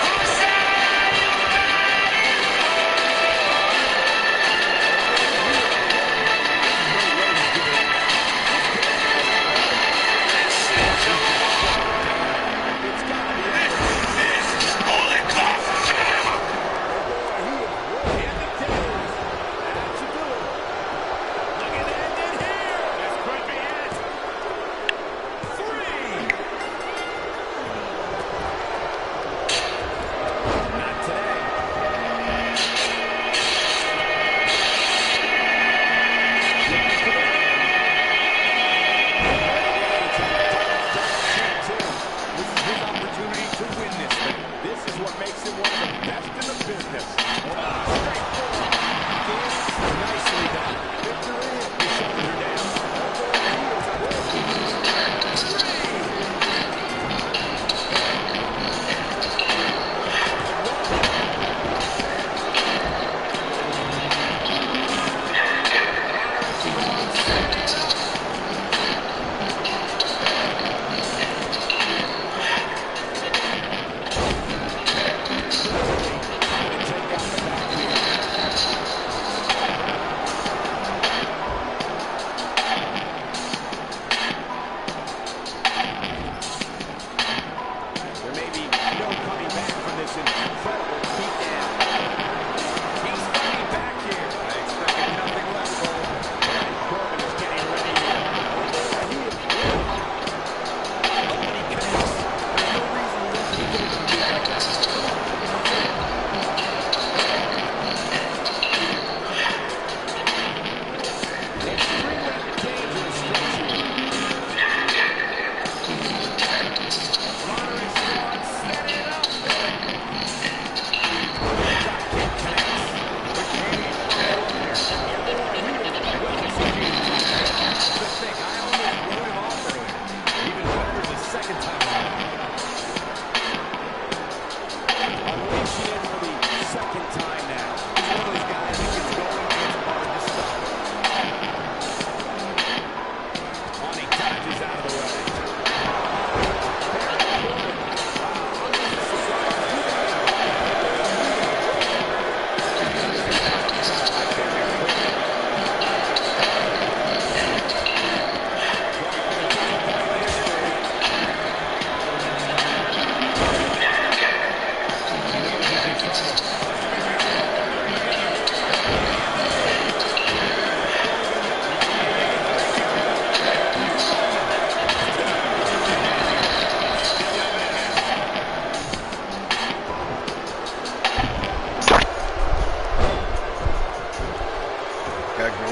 Whose side you fighting This is what makes him one of the best in the business. Nicely done. Victory. He's shutting her down.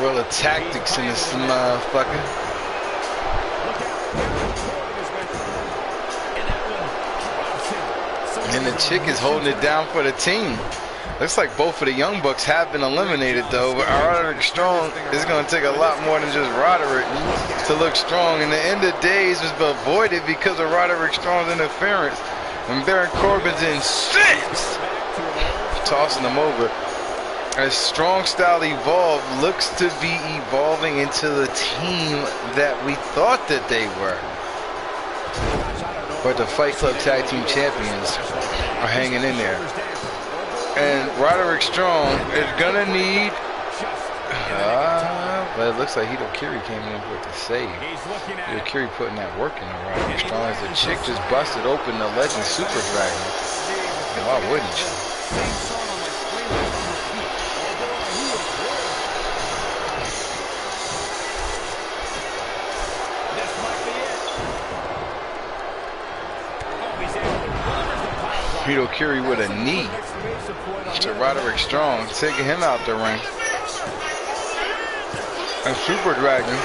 Guerrilla tactics in this motherfucker. And the chick is holding it down for the team. Looks like both of the Young Bucks have been eliminated, though. But Roderick Strong is going to take a lot more than just Roderick to look strong. And the end of days was avoided because of Roderick Strong's interference. And Baron Corbin's in six, tossing them over. As Strong Style Evolve looks to be evolving into the team that we thought that they were. But the Fight Club Tag Team Champions are hanging in there. And Roderick Strong is going to need... but it looks like Hito Kiri came in with the save. Hito Kiri putting that work in on Roderick Strong as the chick just busted open the Legend Super Dragon. And why wouldn't you? Hito Kiri with a knee to Roderick Strong, taking him out the ring. And Super Dragon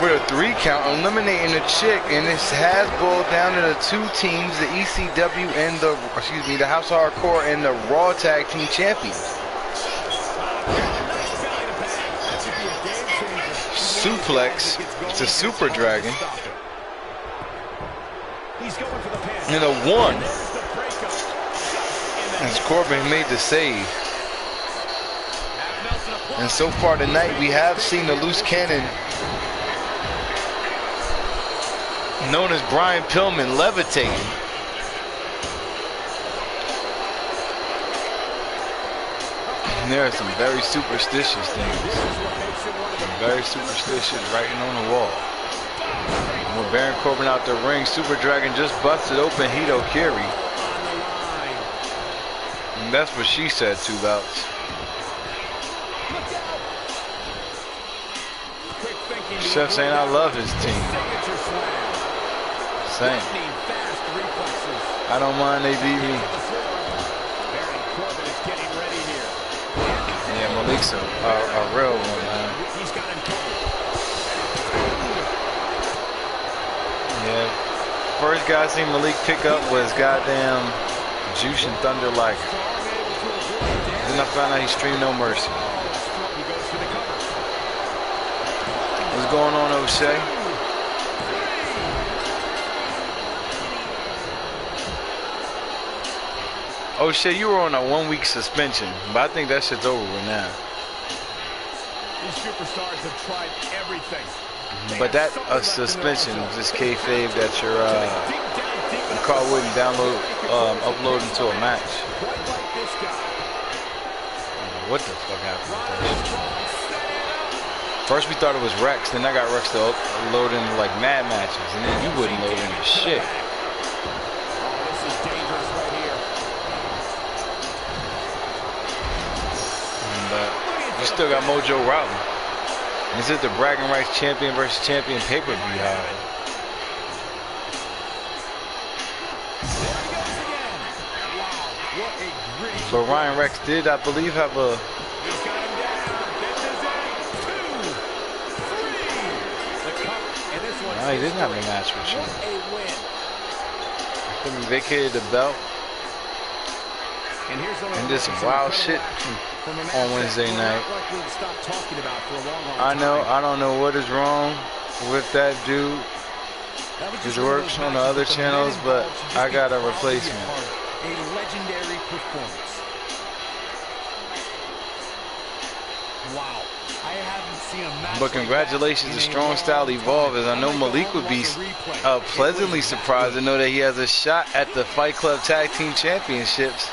with a 3 count, eliminating the chick, and this has boiled down to the 2 teams, the ECW and the House of Hardcore and the Raw Tag Team Champions. Suplex to Super Dragon. And a 1. As Corbin made the save. And so far tonight we have seen the loose cannon known as Brian Pillman levitating. And there are some very superstitious things. Some very superstitious writing on the wall. And with Baron Corbin out the ring, Super Dragon just busted open Hito Kiri. And that's what she said, 2 bouts. Chef saying I love his team. Same. I don't mind they beat me. Yeah, Malik's a real one, man. Yeah. First guy I seen Malik pick up was goddamn Jushin Thunder Liger. Then I found out he streamed No Mercy. What's going on, O'Shea? O'Shea, you were on a 1-week suspension, but I think that shit's over with now. These superstars have tried everything. But that suspension is just kayfabe that your car wouldn't upload into a match. What the fuck happened with that shit? First we thought it was Rex, then I got Rex to load into like mad matches, and then you wouldn't load into shit. This is dangerous right here. But you still got Mojo Routing. This is the Bragging Rights Champion versus Champion pay-per-view high. But Ryan Rex did, I believe, have a... No, he didn't have a match with you. He vacated the belt. And did some wild shit on Wednesday night. I don't know what is wrong with that dude. His works on the other channels, but I got a replacement. A legendary performance. Wow. I haven't seen a match. But congratulations to Strong Style Evolve, as I know Malik would be pleasantly surprised to know that he has a shot at the Fight Club Tag Team Championships.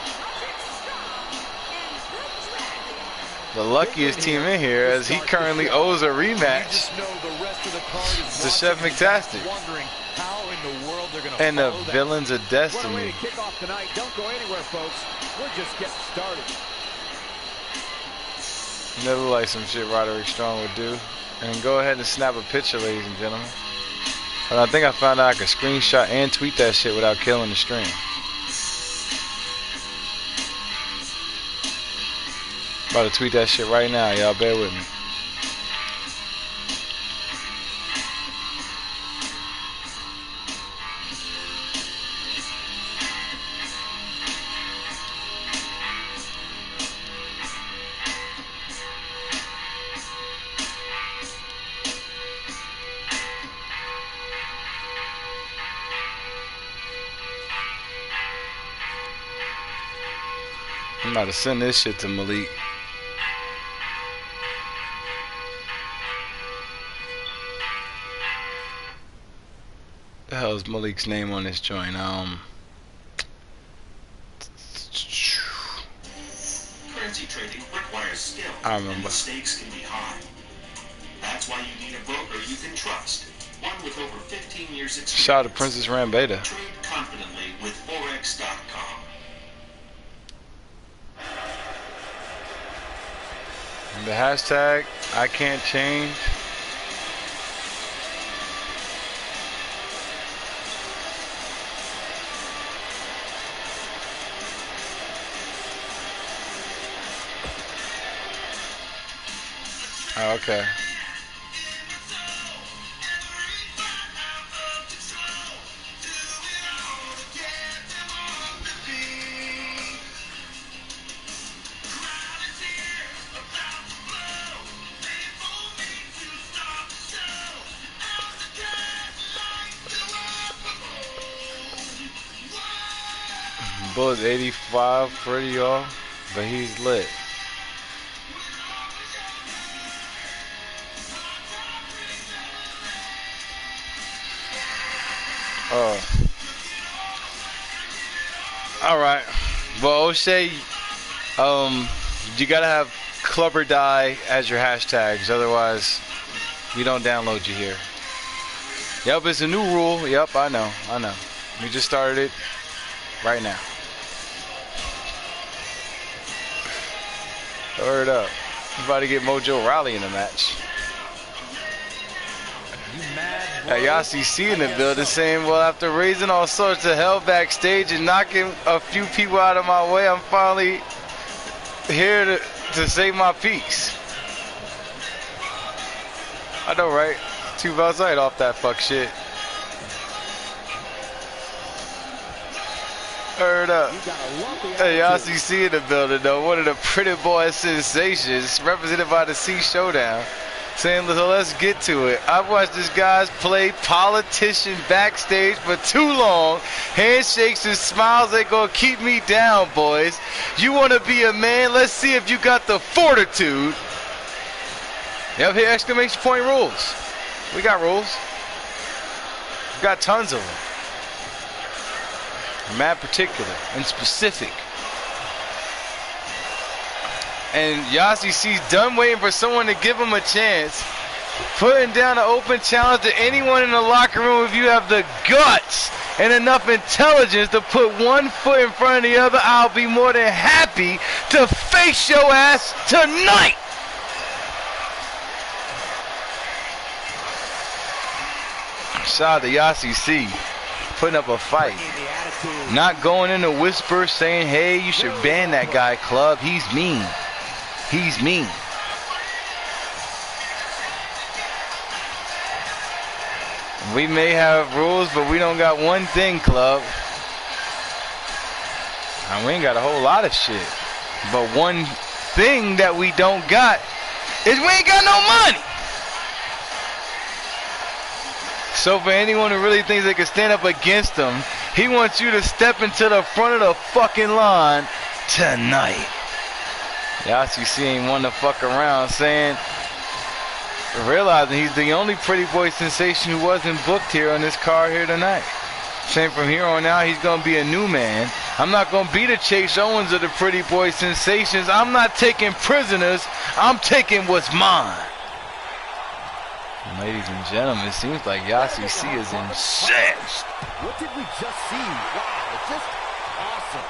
The luckiest team in here, as he currently owes a rematch to Chef McTastic and the Villains of Destiny. Don't go anywhere, folks. We're just getting started. Never like some shit Roderick Strong would do. And go ahead and snap a picture, ladies and gentlemen. But I think I found out I could screenshot and tweet that shit without killing the stream. About to tweet that shit right now, y'all bear with me. I'm about to send this shit to Malik. The hell is Malik's name on this joint? Currency trading requires skill. I remember. And the stakes can be high. That's why you need a broker you can trust. One with over 15 years experience. Shout out to Princess Rambeta. Trade confidently with Forex.com. The hashtag I can't change. Oh, okay. Bullet's 85 for y'all, but he's lit. All right. Well, O'Shea, you gotta have club or die as your hashtags, otherwise we don't download you here. Yep, it's a new rule. Yep, I know. We just started it right now. Word up. You about to get Mojo Rawley in the match. Hey, y'all see C in the building saying, well, after raising all sorts of hell backstage and knocking a few people out of my way, I'm finally here to say my piece. I know, right? 2 belts right off that fuck shit. Heard up. Hey, y'all see C in the building, though. One of the pretty boy sensations, represented by the C Showdown. Saying, so let's get to it. I've watched this guys play politician backstage for too long. Handshakes and smiles ain't gonna keep me down, boys. You wanna be a man? Let's see if you got the fortitude. Yep, here, exclamation point rules. We got rules. We got tons of them. Mad particular and specific. And Yossi C's done waiting for someone to give him a chance. Putting down an open challenge to anyone in the locker room. If you have the guts and enough intelligence to put one foot in front of the other, I'll be more than happy to face your ass tonight. Shout out to Yossi C. Putting up a fight. Not going in a whisper saying, hey, you should ban that guy, club. He's mean. He's mean. We may have rules, but we don't got one thing, club. And we ain't got a whole lot of shit. But one thing that we don't got is we ain't got no money. So for anyone who really thinks they can stand up against him, he wants you to step into the front of the fucking line tonight. Y'all see ain't one to fuck around, saying, realizing he's the only pretty boy sensation who wasn't booked here on this card here tonight. Saying from here on out he's gonna be a new man. I'm not gonna be the Chase Owens of the pretty boy sensations. I'm not taking prisoners. I'm taking what's mine. Ladies and gentlemen, it seems like Yossi C is incensed. What did we just see? Wow, it's just awesome.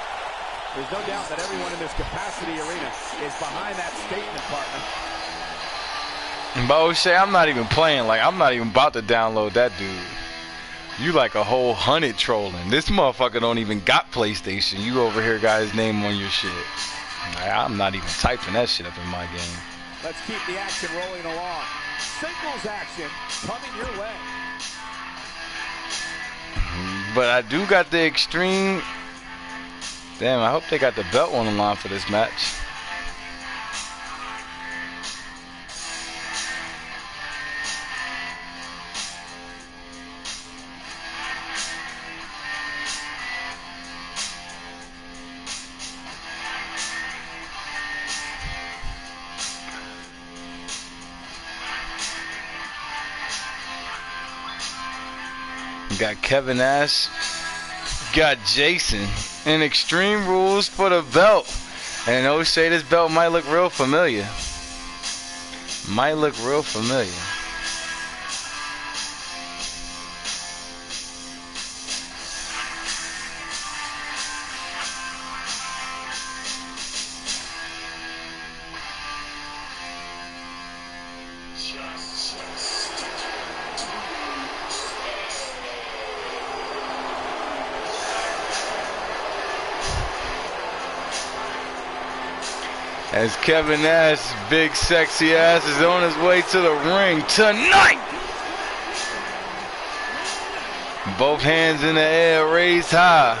There's no doubt that everyone in this capacity arena is behind that statement, partner. But O'Shea, I'm not even playing. Like, I'm not even about to download that dude. You like a whole 100 trolling. This motherfucker don't even got PlayStation. You over here got his name on your shit. Like, I'm not even typing that shit up in my game. Let's keep the action rolling along. Singles action coming your way. But I do got the extreme. Damn, I hope they got the belt on the line for this match. Got Kevin Nash. Got Jason in Extreme Rules for the belt. And O'Shea, this belt might look real familiar. Might look real familiar. As Kevin Nash's big sexy ass is on his way to the ring tonight. Both hands in the air, raised high.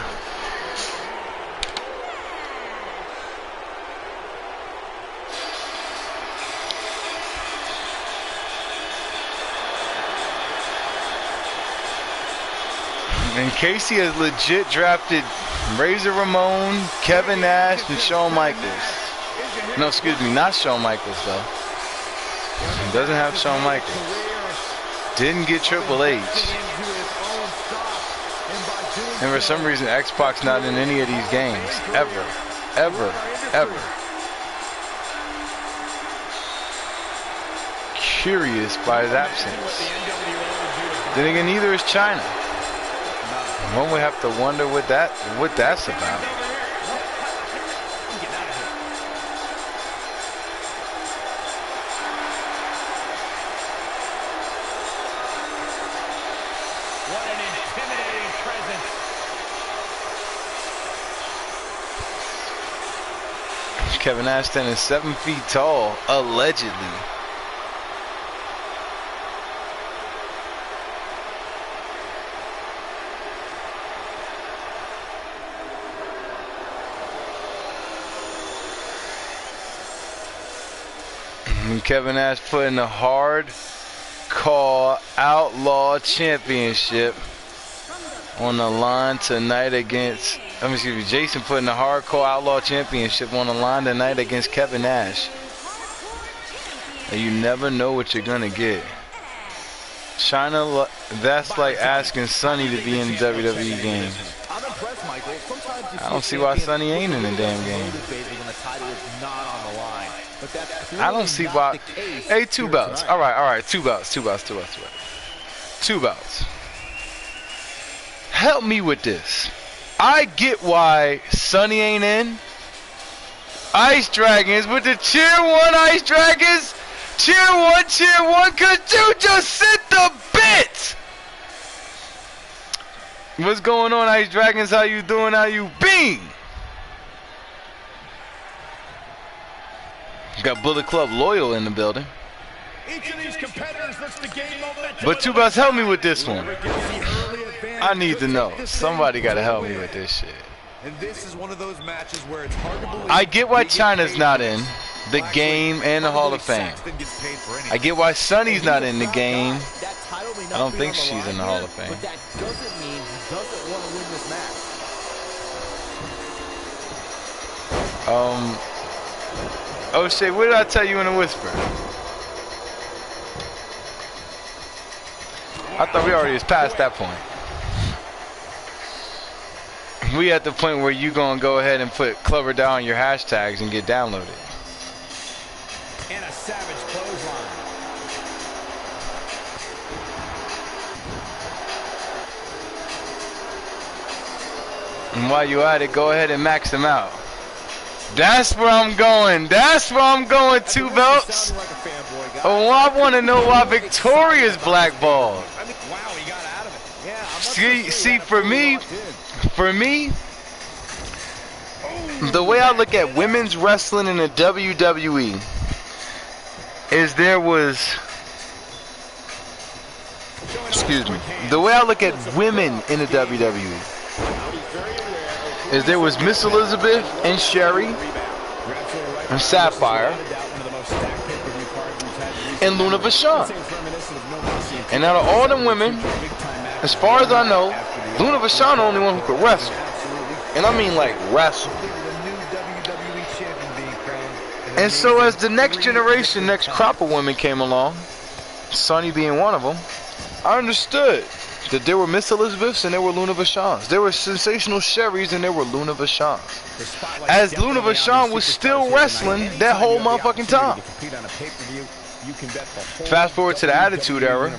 And Casey has legit drafted Razor Ramon, Kevin Nash, and Shawn Michaels. No, excuse me, not Shawn Michaels though. He doesn't have Shawn Michaels. Didn't get Triple H. And for some reason, X-Pac's not in any of these games. Ever. Ever. Ever. Curious by his absence. Then again, neither is China. One would have to wonder what that's about. Kevin Nash standing 7 feet tall, allegedly. And Kevin Nash putting the Hardcore Outlaw Championship on the line tonight against, excuse me, Jason putting the Hardcore Outlaw Championship on the line tonight against Kevin Nash. And you never know what you're going to get. China, that's like asking Sonny to be in the WWE game. I don't see why Sonny ain't in the damn game. I don't see why. Hey, 2 belts. All right, 2 belts. Help me with this. I get why Sonny ain't in. Ice Dragons with the Tier 1 Ice Dragons. Tier 1, cause you just sent the bit. What's going on, Ice Dragons? How you doing? How you been? Got Bullet Club Loyal in the building. Each of these competitors looks to gain momentum. But 2 belts, help me with this one. I need to know. Somebody got to help me with this shit. And this is one of those matches where it's hard to believe. I get why China's not in the game and the Hall of Fame. I get why Sonny's not in the game. I don't think she's in the Hall of Fame. But that doesn't mean he doesn't want to win this match. O'Shea, what did I tell you in a whisper? I thought we already was past that point. We at the point where you gonna go ahead and put Clover down your hashtags and get downloaded. And a savage clothesline. And while you at it, go ahead and max them out. That's where I'm going. That's where I'm going, 2 belts. Oh, I want to know why Victoria's blackballed. Wow, he got out of it. Yeah, See, for me, the way I look at women's wrestling in the WWE is the way I look at women in the WWE is there was Miss Elizabeth and Sherry and Sapphire and Luna Vachon. And out of all them women, as far as I know, Luna Vachon the only one who could wrestle. And I mean like wrestle. And so as the next generation, next crop of women came along, Sonny being one of them, I understood. That there were Miss Elizabeths and there were Luna Vachons. There were Sensational Sherrys and there were Luna Vachons. As Luna Vachon was still wrestling that whole motherfucking time. Fast forward to the Attitude Era.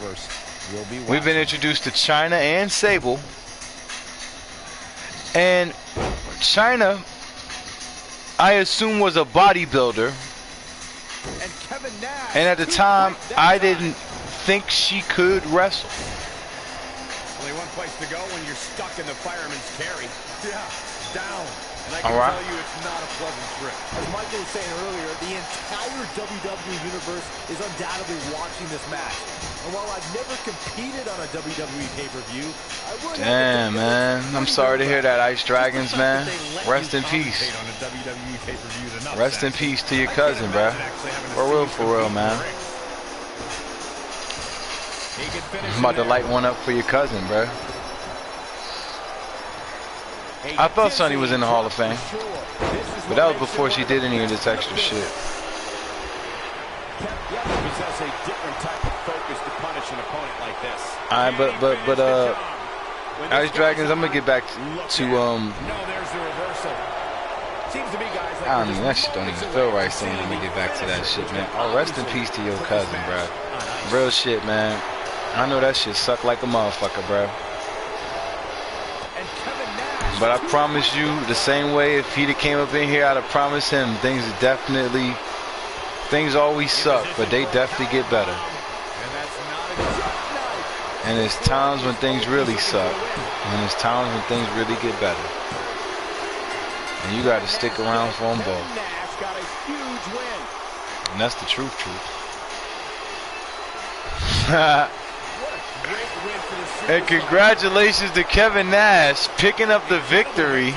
We've been introduced to China and Sable. And China, I assume, was a bodybuilder. And at the time, I didn't think she could wrestle. Only one place to go when you're stuck in the fireman's carry. Yeah, down. And I can tell you it's not a pleasant trip. As Michael was saying earlier, the entire WWE Universe is undoubtedly watching this match. And while I've never competed on a WWE pay-per-view, I would. Damn, man. I'm sorry to hear that, Ice Dragons, man. Rest in peace. Rest in peace to your cousin, bro. For real, man. I'm about to light one up for your cousin, bro. I thought Sunny was in the Hall of Fame, but that was before she did any of this extra shit. Possess a different type of focus to punish an opponent like this. Alright, but Ice Dragons, I'm gonna get back to No, there's the reversal. Seems to be guys like I don't even, that shit don't even feel right saying let me get back to that shit, man. Oh, rest in peace to your cousin, bro. Real shit, man. I know that shit sucked like a motherfucker, bro. But I promise you, the same way if he'd have came up in here, I'd have promised him things always suck, but they definitely get better. And there's times when things really suck, and there's times when things really get better. And you got to stick around for them both. And that's the truth. And congratulations to Kevin Nash picking up the victory.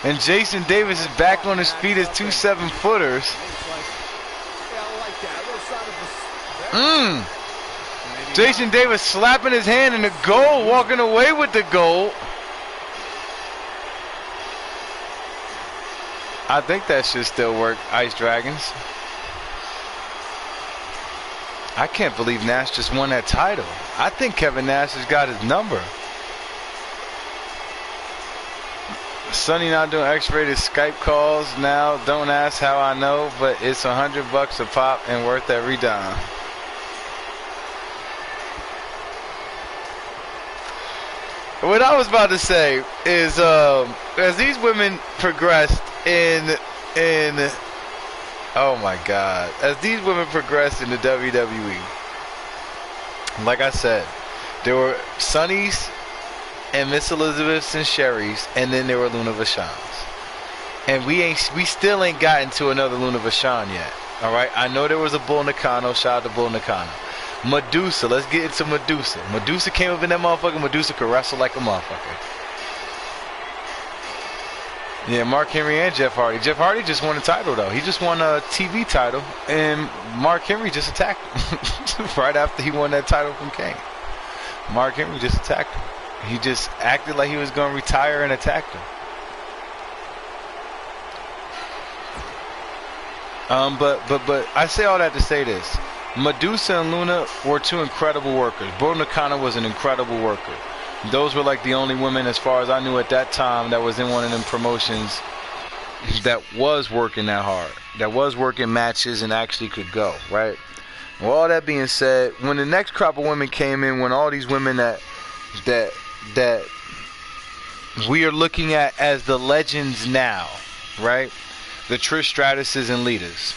And Jason Davis is back on his feet as 2 7-footers. Jason Davis slapping his hand in the goal, walking away with the goal. I think that should still work, Ice Dragons. I can't believe Nash just won that title. I think Kevin Nash has got his number. Sonny not doing X-rated Skype calls now. Don't ask how I know, but it's $100 a pop and worth every dime. What I was about to say is, as these women progressed oh my God, as these women progressed in the WWE, like I said, there were Sunnies and Miss Elizabeths and Sherrys, and then there were Luna Vachons. And we still ain't gotten to another Luna Vachon yet. All right, I know there was a Bull Nakano. Shout out to Bull Nakano. Medusa, let's get into Medusa. Medusa came up in that motherfucker. Medusa could wrestle like a motherfucker. Yeah, Mark Henry and Jeff Hardy. Jeff Hardy just won a title, though. He just won a TV title, and Mark Henry just attacked him right after he won that title from Kane. Mark Henry just attacked him. He just acted like he was going to retire and attacked him. But I say all that to say this. Medusa and Luna were two incredible workers. Bull Nakano was an incredible worker. Those were like the only women, as far as I knew at that time, that was in one of them promotions that was working that hard, that was working matches and actually could go, right? Well, all that being said, when the next crop of women came in, when all these women that we are looking at as the legends now, right? The Trish Stratuses and Litas.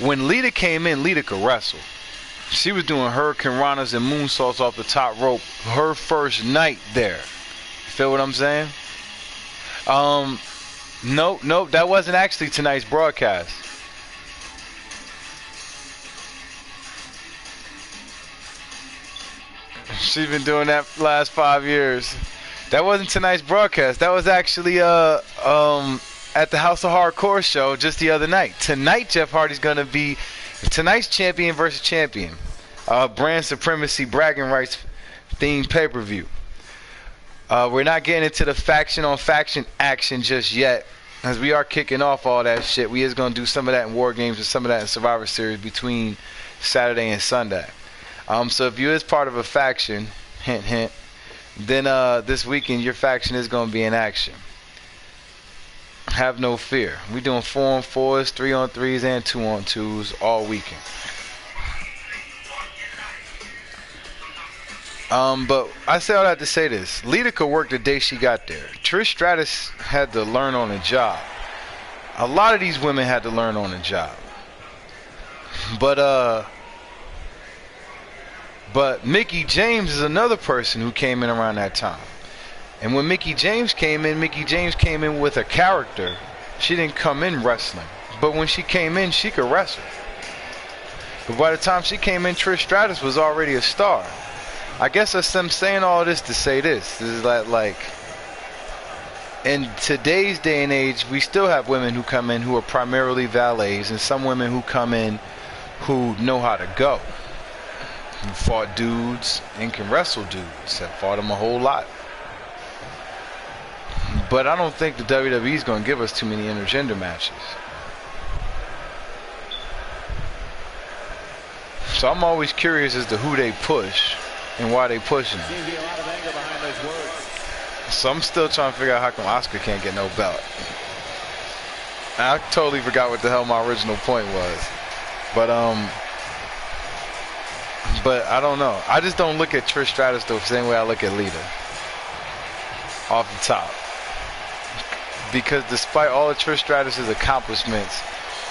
When Lita came in, Lita could wrestle. She was doing hurricane ranas and moonsaults off the top rope her first night there. Feel what I'm saying? Nope, that wasn't actually tonight's broadcast. She's been doing that for the last 5 years. That wasn't tonight's broadcast. That was actually at the House of Hardcore show just the other night. Tonight, Jeff Hardy's gonna be tonight's champion versus champion. Brand supremacy, bragging rights themed pay-per-view. We're not getting into the faction on faction action just yet, as we are kicking off all that shit. We is gonna do some of that in War Games and some of that in Survivor Series between Saturday and Sunday. So if you is part of a faction, Hint, hint. Then this weekend, your faction is going to be in action. Have no fear. We're doing 4-on-4s, 3-on-3s, and 2-on-2s all weekend. But I say all that to say this. Lita could work the day she got there. Trish Stratus had to learn on the job. A lot of these women had to learn on the job. But Mickie James is another person who came in around that time. And when Mickie James came in with a character. She didn't come in wrestling. But when she came in, she could wrestle. But by the time she came in, Trish Stratus was already a star. I guess I'm saying all this to say this. This is like, in today's day and age, we still have women who come in who are primarily valets, and some women who come in who know how to go. Who fought dudes and can wrestle dudes. Have fought them a whole lot. But I don't think the WWE is going to give us too many intergender matches. So I'm always curious as to who they push and why they pushing them. Seems to be a lot of anger behind those words. So I'm still trying to figure out how come Asuka can't get no belt. I totally forgot what the hell my original point was. But I don't know. I just don't look at Trish Stratus the same way I look at Lita. Off the top. Because despite all of Trish Stratus' accomplishments,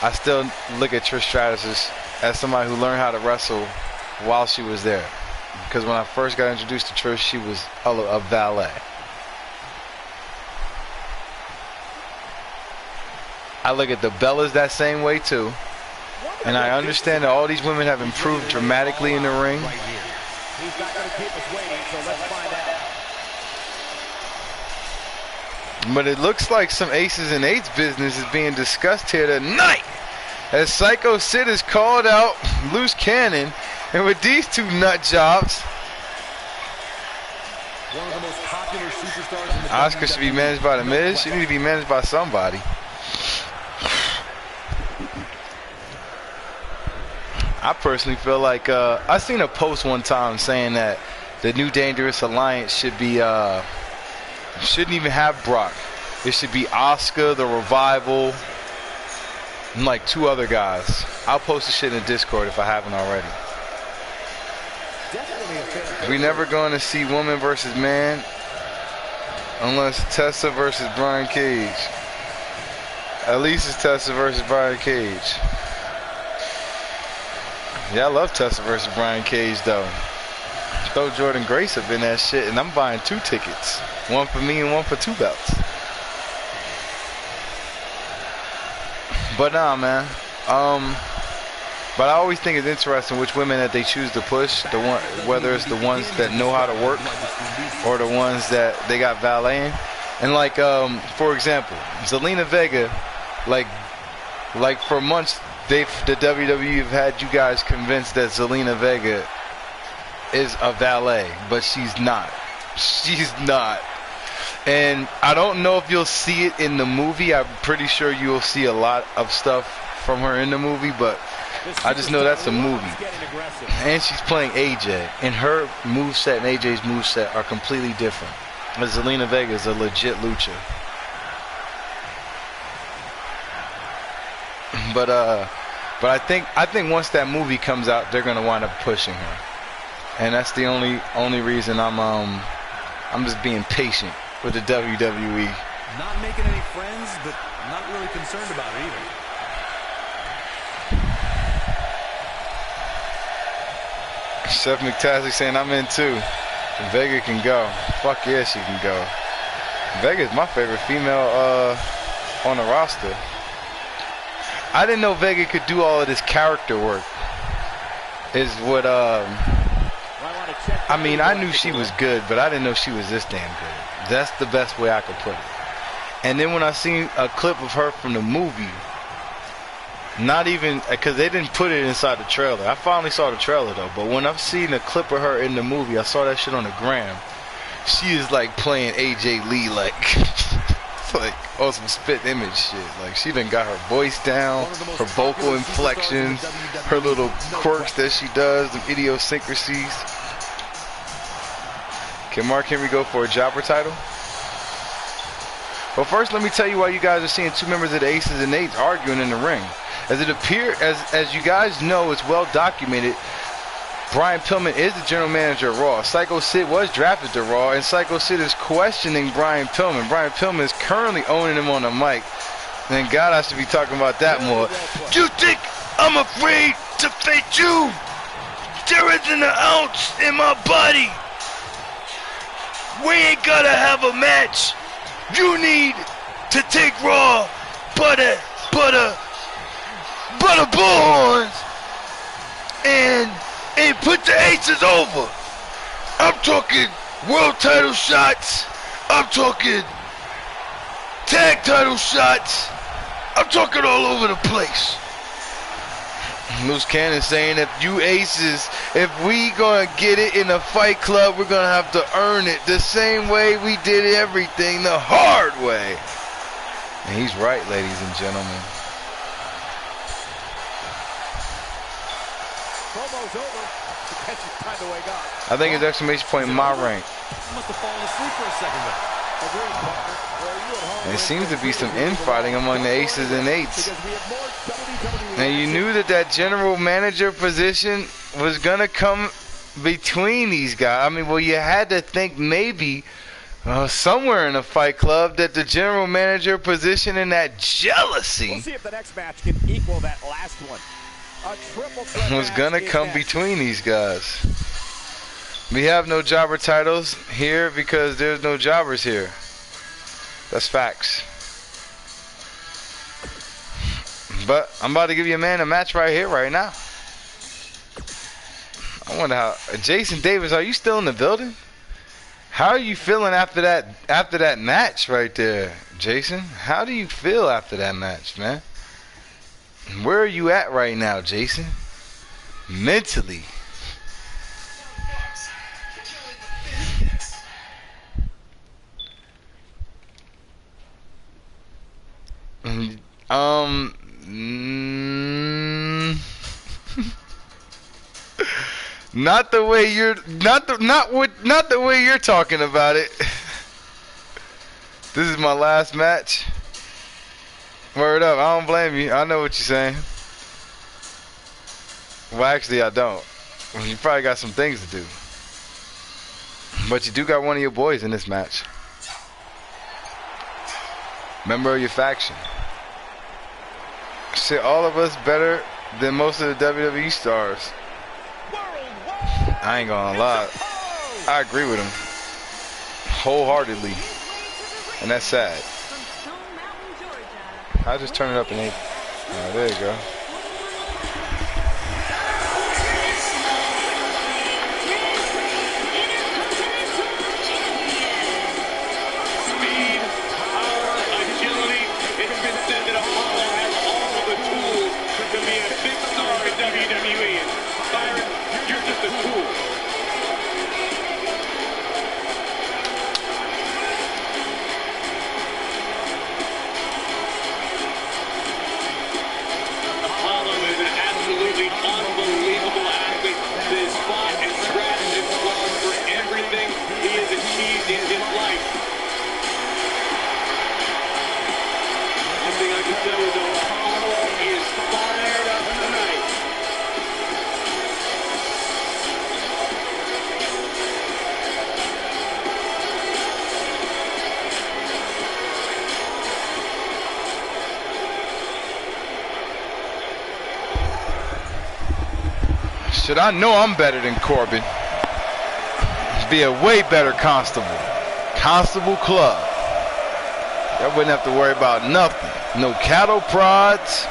I still look at Trish Stratus as somebody who learned how to wrestle while she was there. Because when I first got introduced to Trish, she was a valet. I look at the Bellas that same way too. And I understand that all these women have improved dramatically in the ring. Right here. He's not going to keep us waiting, so let's find out. But it looks like some aces and eights business is being discussed here tonight. As Psycho Sid is called out, loose cannon, and with these two nut jobs, One of the most popular superstars in the Asuka should be managed by The Miz. She need to be managed by somebody. I personally feel like I seen a post one time saying that the New Dangerous Alliance should be shouldn't even have Brock. It should be Asuka, the Revival, and like 2 other guys. I'll post the shit in the Discord if I haven't already. Definitely a fan. We never going to see woman versus man unless Tessa versus Brian Cage. At least it's Tessa versus Brian Cage. Yeah, I love Tessa versus Brian Cage though. Throw Jordan Grace up in that shit, and I'm buying 2 tickets. One for me and one for 2 belts. But nah, man. But I always think it's interesting which women that they choose to push. Whether it's the ones that know how to work or the ones that they got valeting. And like, for example, Zelina Vega, like for months, the WWE have had you guys convinced that Zelina Vega is a valet, but she's not. She's not. And I don't know if you'll see it in the movie. I'm pretty sure you'll see a lot of stuff from her in the movie, but I just know that's a movie. And she's playing AJ, and her moveset and AJ's moveset are completely different. But Zelina Vega is a legit lucha. But I think once that movie comes out, they're gonna wind up pushing her, and that's the only reason I'm just being patient with the WWE. Not making any friends, but not really concerned about it either. Seth McTasley saying I'm in too. Vega can go. Fuck yeah, she can go. Vega's my favorite female on the roster. I didn't know Vega could do all of this character work. Is what I mean, I knew she was good, but I didn't know she was this damn good. That's the best way I could put it. And then when I seen a clip of her from the movie, not even, because they didn't put it inside the trailer. I finally saw the trailer though, but when I've seen a clip of her in the movie, I saw that shit on the gram. She is like playing AJ Lee, like it's like on some spit image shit. Like she done got her voice down, her vocal inflections, her little quirks that she does, the idiosyncrasies. Can Mark Henry go for a jobber title? Well, first, let me tell you why you guys are seeing two members of the Aces and Eights arguing in the ring. As it appears, as you guys know, it's well documented, Brian Pillman is the general manager of Raw. Psycho Sid was drafted to Raw, and Psycho Sid is questioning Brian Pillman. Brian Pillman is currently owning him on the mic. And God, I should be talking about that more. You think I'm afraid to face you? There isn't an ounce in my body. We ain't gotta have a match. You need to take Raw butter bullhorns and put the Aces over. I'm talking world title shots. I'm talking tag title shots. I'm talking all over the place. Loose Cannon saying if you Aces, if we gonna get it in a Fight Club, we're gonna have to earn it the same way we did everything, the hard way. And he's right, ladies and gentlemen. Promo's over. The catch is time to wake up. I think his exclamation point in my rank. Must have fallen asleep for a second there. Agreed, partner. Well, you at home. And it seems to be some infighting among the Aces and Eights. Because we have more WWE. And you knew that general manager position was gonna come between these guys. I mean, well, you had to think maybe somewhere in a Fight Club that the general manager position and that jealousy We'll see if the next match can equal that last one. A triple threat was match gonna is come next. between these guys. We have no jobber titles here because there's no jobbers here. That's facts. But I'm about to give you a man a match right here, right now. I wonder how Jason Davis, are you still in the building? How are you feeling after that match right there, Jason? How do you feel after that match, man? Where are you at right now, Jason? Mentally. Not the way you're not the way you're talking about it. This is my last match. Word up, I don't blame you. I know what you're saying. Well, actually, I don't. You probably got some things to do. But you do got one of your boys in this match. Member of your faction. Shit, all of us better than most of the WWE stars. I ain't gonna lie. I agree with him. Wholeheartedly. And that's sad. I'll just turn it up in 8. There you go. Speed, power, agility. It's been said that Apollo has all the tools to be a big star in WWE. Byron, you're just a tool. Apollo is an absolutely unbelievable athlete. His fought and scratched and swallowed for everything he has achieved in his life. One thing I can tell is Apollo is fired up tonight. Shit, I know I'm better than Corbin. Be a way better constable. Constable Club. Y'all wouldn't have to worry about nothing. No cattle prods.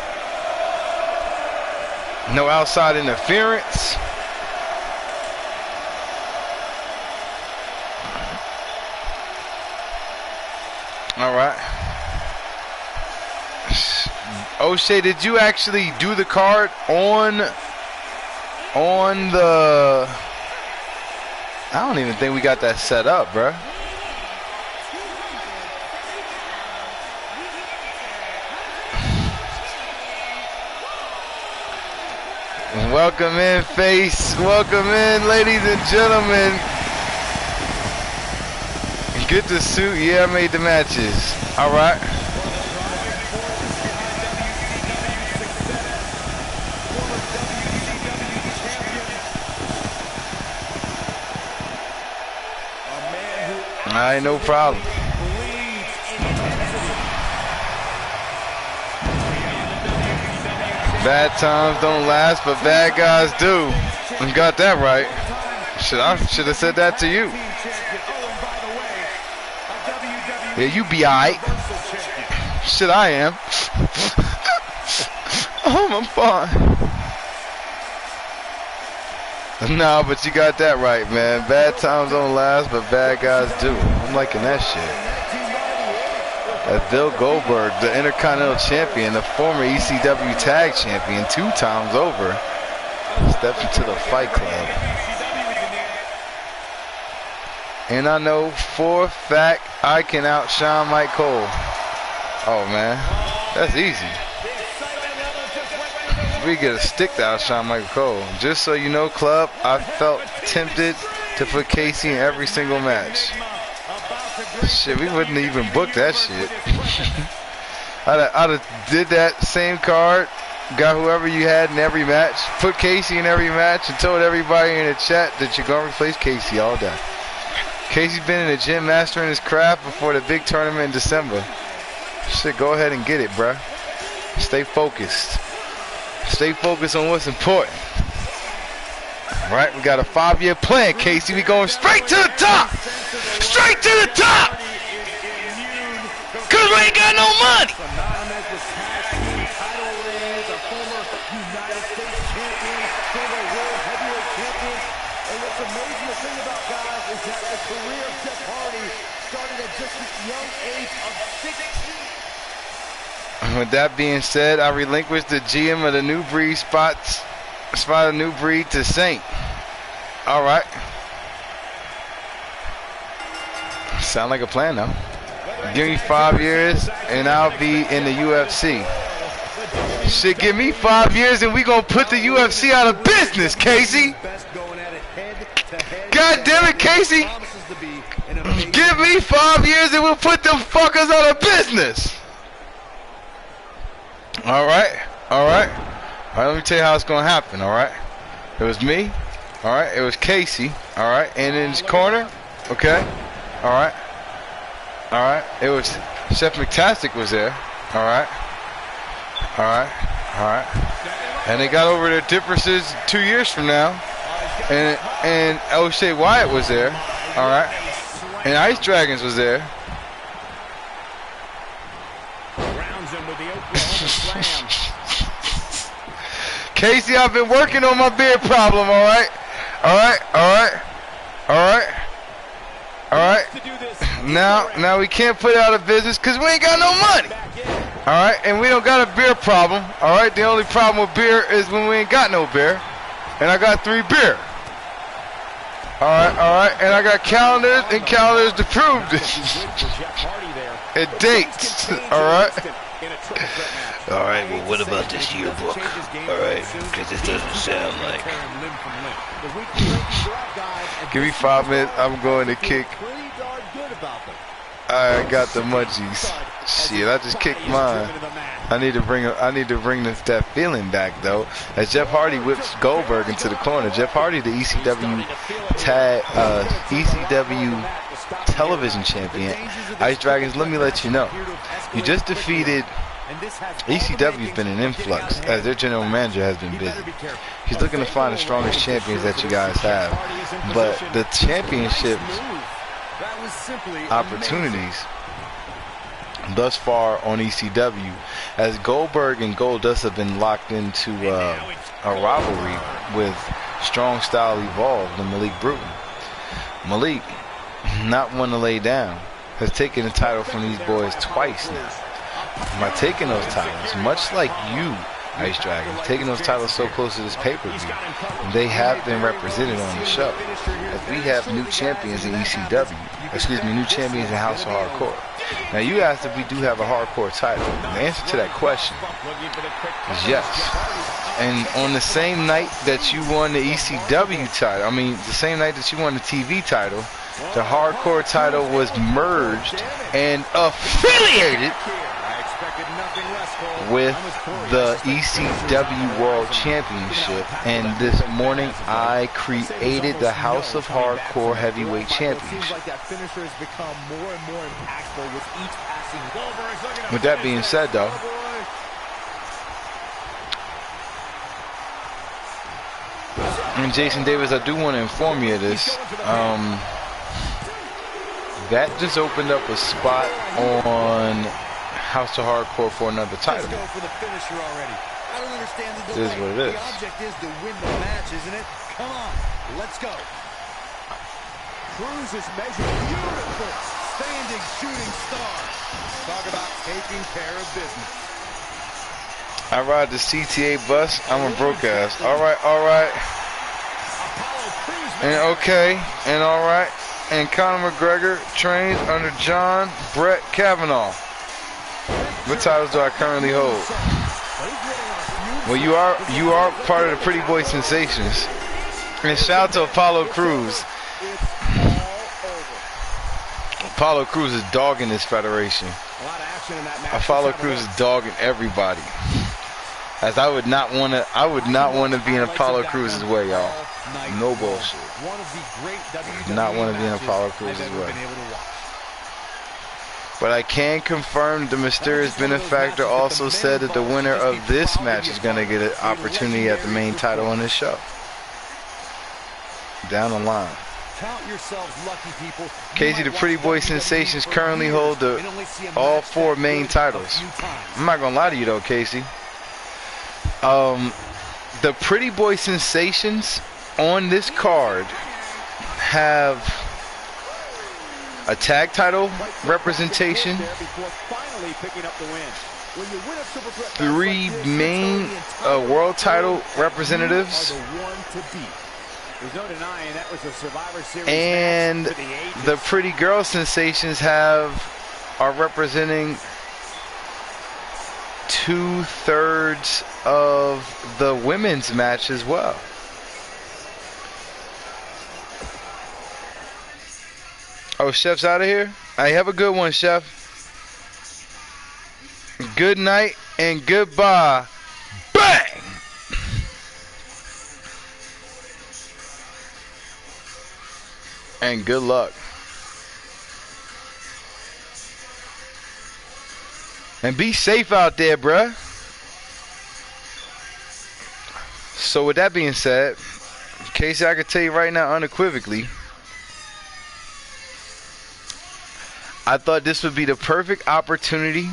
No outside interference. All right. O'Shea, did you actually do the card on the... I don't even think we got that set up, bruh. Welcome in, Face. Welcome in, ladies and gentlemen. Get the suit. Yeah, I made the matches. All right. All right, no problem. Bad times don't last, but bad guys do. You got that right. I should have said that to you. Yeah, you be alright. Shit, I am. Oh, I'm fine. No, but you got that right, man. Bad times don't last, but bad guys do. I'm liking that shit. That's Bill Goldberg, the Intercontinental Champion, the former ECW Tag Champion 2 times over, steps into the Fight Club. And I know for a fact I can outshine Mike Cole. Oh, man. That's easy. We get a stick to outshine Michael Cole. Just so you know, club, I felt tempted to put Casey in every single match. Shit, we wouldn't even book that shit. I'd have did that same card, got whoever you had in every match, put Casey in every match, and told everybody in the chat that you're going to replace Casey all day. Casey's been in the gym mastering his craft before the big tournament in December. Shit, go ahead and get it, bruh. Stay focused. Stay focused on what's important. All right, we got a 5-year plan, Casey. We going straight to the top. Straight to the top. Because we ain't got no money. With that being said, I relinquished the GM of the New Breed spot of New Breed to Saint. All right. Sound like a plan, though. Give me 5 years, and I'll be in the UFC. Shit, give me 5 years, and we gonna put the UFC out of business, Casey. God damn it, Casey. Give me 5 years, and we'll put them fuckers out of business. All right, all right, all right. Let me tell you how it's gonna happen. All right, it was me. All right, it was Casey. All right, and in his corner, okay. All right, all right. It was Chef McTastic was there. All right, all right, all right. And they got over their differences 2 years from now. And O'Shea Wyatt was there. All right, and Ice Dragons was there. Casey, I've been working on my beard problem, all right? All right, all right, all right, all right. Now we can't put it out of business because we ain't got no money. All right, and we don't got a beer problem. All right, the only problem with beer is when we ain't got no beer. And I got 3 beer. All right, and I got calendars and calendars to prove this. And dates, all right? All right, well, what about this yearbook? All right, because this doesn't sound like... Give me 5 minutes, I'm going to kick. I got the munchies. Shit, I just kicked mine. I need to bring that feeling back, though. As Jeff Hardy whips Goldberg into the corner. Jeff Hardy, the ECW television champion. Ice Dragons, let me let you know. You just defeated... ECW's been an influx as their general manager has been busy. He's looking to find the strongest champions that you guys have. But the championship opportunities thus far on ECW, as Goldberg and Goldust have been locked into a rivalry with Strong Style Evolved and Malik Bruton. Malik, not one to lay down, has taken the title from these boys twice now. By taking those titles, much like you, Ice Dragon, taking those titles so close to this pay-per-view, they have been represented on the show. If we have new champions in ECW, new champions in House of Hardcore. Now, you asked if we do have a hardcore title. The answer to that question is yes. And on the same night that you won the ECW title, the same night that you won the TV title, the hardcore title was merged and affiliated with the ECW World Championship, and this morning I created the House of Hardcore Heavyweight Championship. With that being said, though, and Jason Davis, I do want to inform you of this. That just opened up a spot on House of Hardcore for another title. Let's go for the finisher already. I don't understand the delay. It is what it is. The object is to win the match, isn't it? Come on, let's go. Cruz is measured beautiful. Standing shooting star. Talk about taking care of business. I ride the CTA bus. I'm a broke ass. All right, all right. And okay, and all right. And Conor McGregor trains under John Brett Kavanaugh. What titles do I currently hold? Well, you are part of the Pretty Boy Sensations. And shout out to Apollo Crews. Apollo Crews is dogging this federation. Apollo Crews is dogging everybody. As I would not want to be in Apollo Crews' way, y'all. No bullshit. Not want to be in Apollo Crews' way. But I can confirm the mysterious benefactor also said that the winner of this match is going to get an opportunity at the main title on this show. Down the line. Casey, the Pretty Boy Sensations currently hold all 4 main titles. I'm not going to lie to you though, Casey. The Pretty Boy Sensations on this card have a tag title representation, 3 main world title representatives, and the Pretty Girl Sensations are representing 2/3 of the women's match as well. Oh, Chef's out of here? Hey, have a good one, Chef. Good night and goodbye. Bang! And good luck. And be safe out there, bruh. So with that being said, Casey, I can tell you right now unequivocally, I thought this would be the perfect opportunity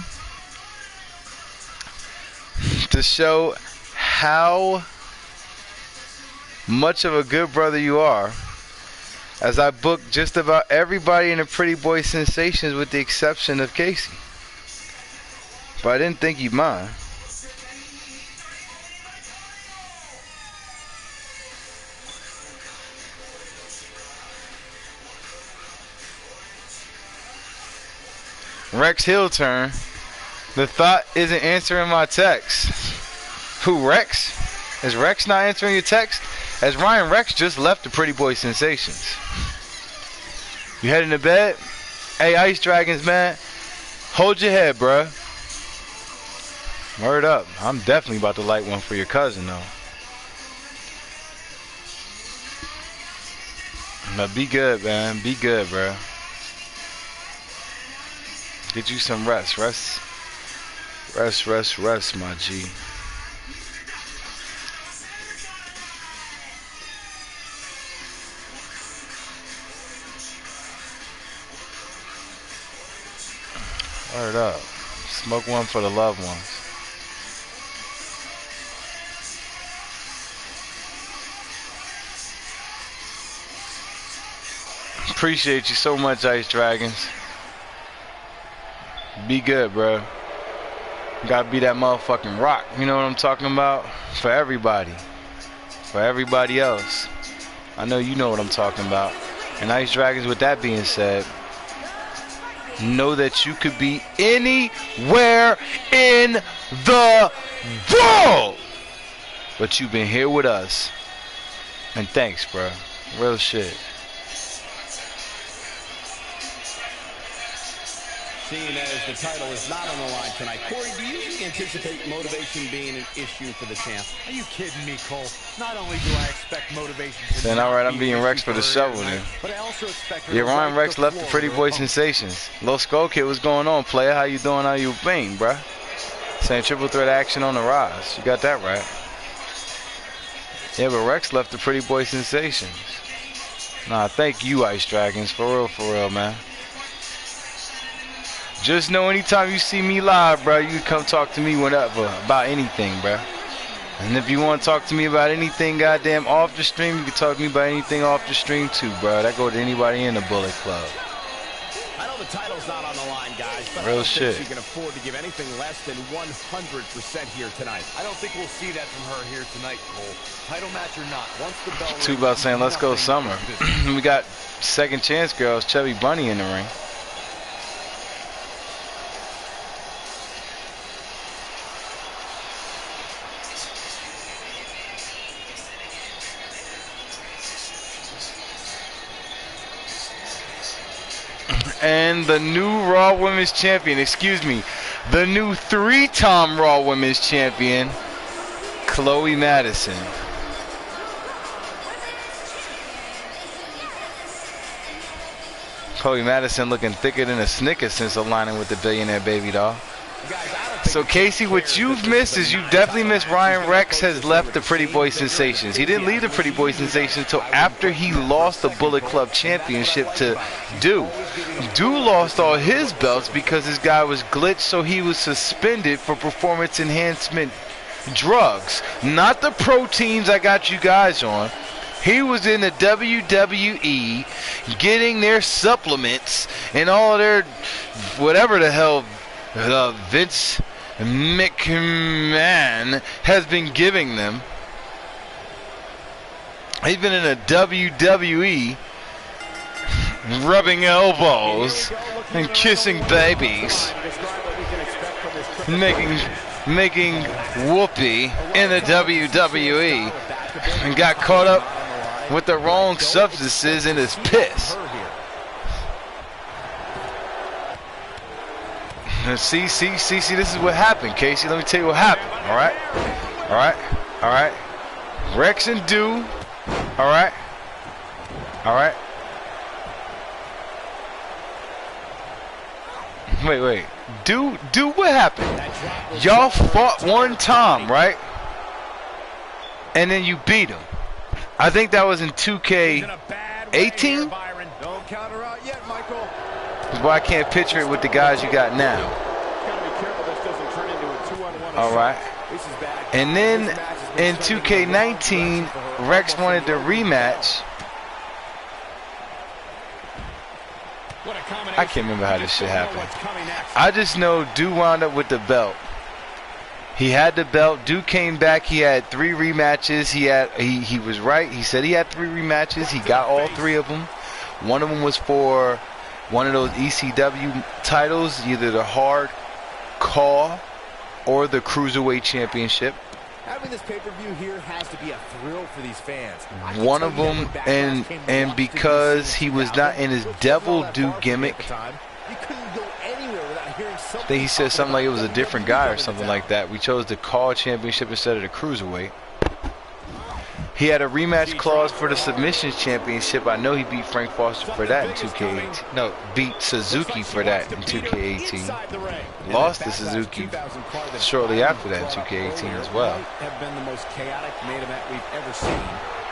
to show how much of a good brother you are, as I booked just about everybody in the Pretty Boy Sensations with the exception of Casey. But I didn't think you'd mind. Rex Hill turn. The thought isn't answering my text. Who, Rex? Is Rex not answering your text? As Ryan Rex just left the Pretty Boy Sensations. You heading to bed? Hey, Ice Dragons, man. Hold your head, bruh. Word up. I'm definitely about to light one for your cousin, though. But be good, man. Be good, bruh. Get you some rest. Rest, my G. Word up. Smoke one for the loved ones. Appreciate you so much, Ice Dragons. Be good, bro. Gotta be that motherfucking rock. You know what I'm talking about? For everybody. For everybody else. I know you know what I'm talking about. And Ice Dragons, with that being said, know that you could be anywhere in the world, but you've been here with us. And thanks, bro. Real shit. Seeing as the title is not on the line tonight, Corey, do you anticipate motivation being an issue for the champ? Are you kidding me, Cole? Not only do I expect motivation to Saying, all right, I'm being Rex for the shovel then. but I also expect her Yeah, to Ryan wipe Rex the left the floor Pretty with her Boy opponent. Sensations. Lil Skull Kid, what's going on, player? How you doing? How you been, bruh? Saying triple threat action on the rise. You got that right. Yeah, but Rex left the Pretty Boy Sensations. Nah, thank you, Ice Dragons. For real, man. Just know anytime you see me live, bro, you can come talk to me whenever about anything, bro. And if you want to talk to me about anything goddamn off the stream, you can talk to me about anything off the stream too, bro. That go to anybody in the Bullet Club. I know the title's not on the line, guys, but I Real don't shit. think she can afford to give anything less than 100% here tonight. I don't think we'll see that from her here tonight, Cole. Title match or not, once the bell Two rings, about saying, let's go nothing Summer. but business. We got second chance girls, Chubby Bunny in the ring. And the new Raw Women's Champion, excuse me, the new three-time Raw Women's Champion, Chloe Madison. Chloe Madison looking thicker than a Snicker since aligning with the Billionaire Baby Doll. So Casey, what you've missed is you've definitely missed Ryan Rex has left the Pretty Boy Sensations. He didn't leave the Pretty Boy Sensations until after he lost the Bullet Club Championship to Do. Do lost all his belts because his guy was glitched, so he was suspended for performance enhancement drugs. Not the proteins I got you guys on. He was in the WWE getting their supplements and all their whatever the hell Vince McMahon has been giving them. He's been in the WWE rubbing elbows and kissing babies, making whoopee in the WWE, and got caught up with the wrong substances and is pissed. See, this is what happened, Casey. Let me tell you what happened, all right? Rex and Do, all right? Wait. Do what happened? Y'all fought one time, right? And then you beat him. I think that was in 2K18? Don't count her out yet, Michael. That's why I can't picture it with the guys you got now. Gotta be careful this doesn't turn into a 2-on-1. All right. This is bad. And then in 2K19, Rex wanted the rematch. I can't remember how this shit happened. I just know Do wound up with the belt. He had the belt. Duke came back. He had 3 rematches. He was right. He said he had 3 rematches. He got all 3 of them. One of them was for one of those ECW titles, either the Hard Core or the Cruiserweight Championship. Having this pay-per-view here has to be a thrill for these fans. One of them, and because he was not in his Devil Do gimmick, I think he said something like it was a different guy or something like that. We chose the Call Championship instead of the Cruiserweight. He had a rematch clause for the Submissions Championship. I know he beat Frank Foster for that in 2K18. No, beat Suzuki for that in 2K18. Lost to Suzuki shortly after that in 2K18 as well. Have been the most chaotic main event we've ever seen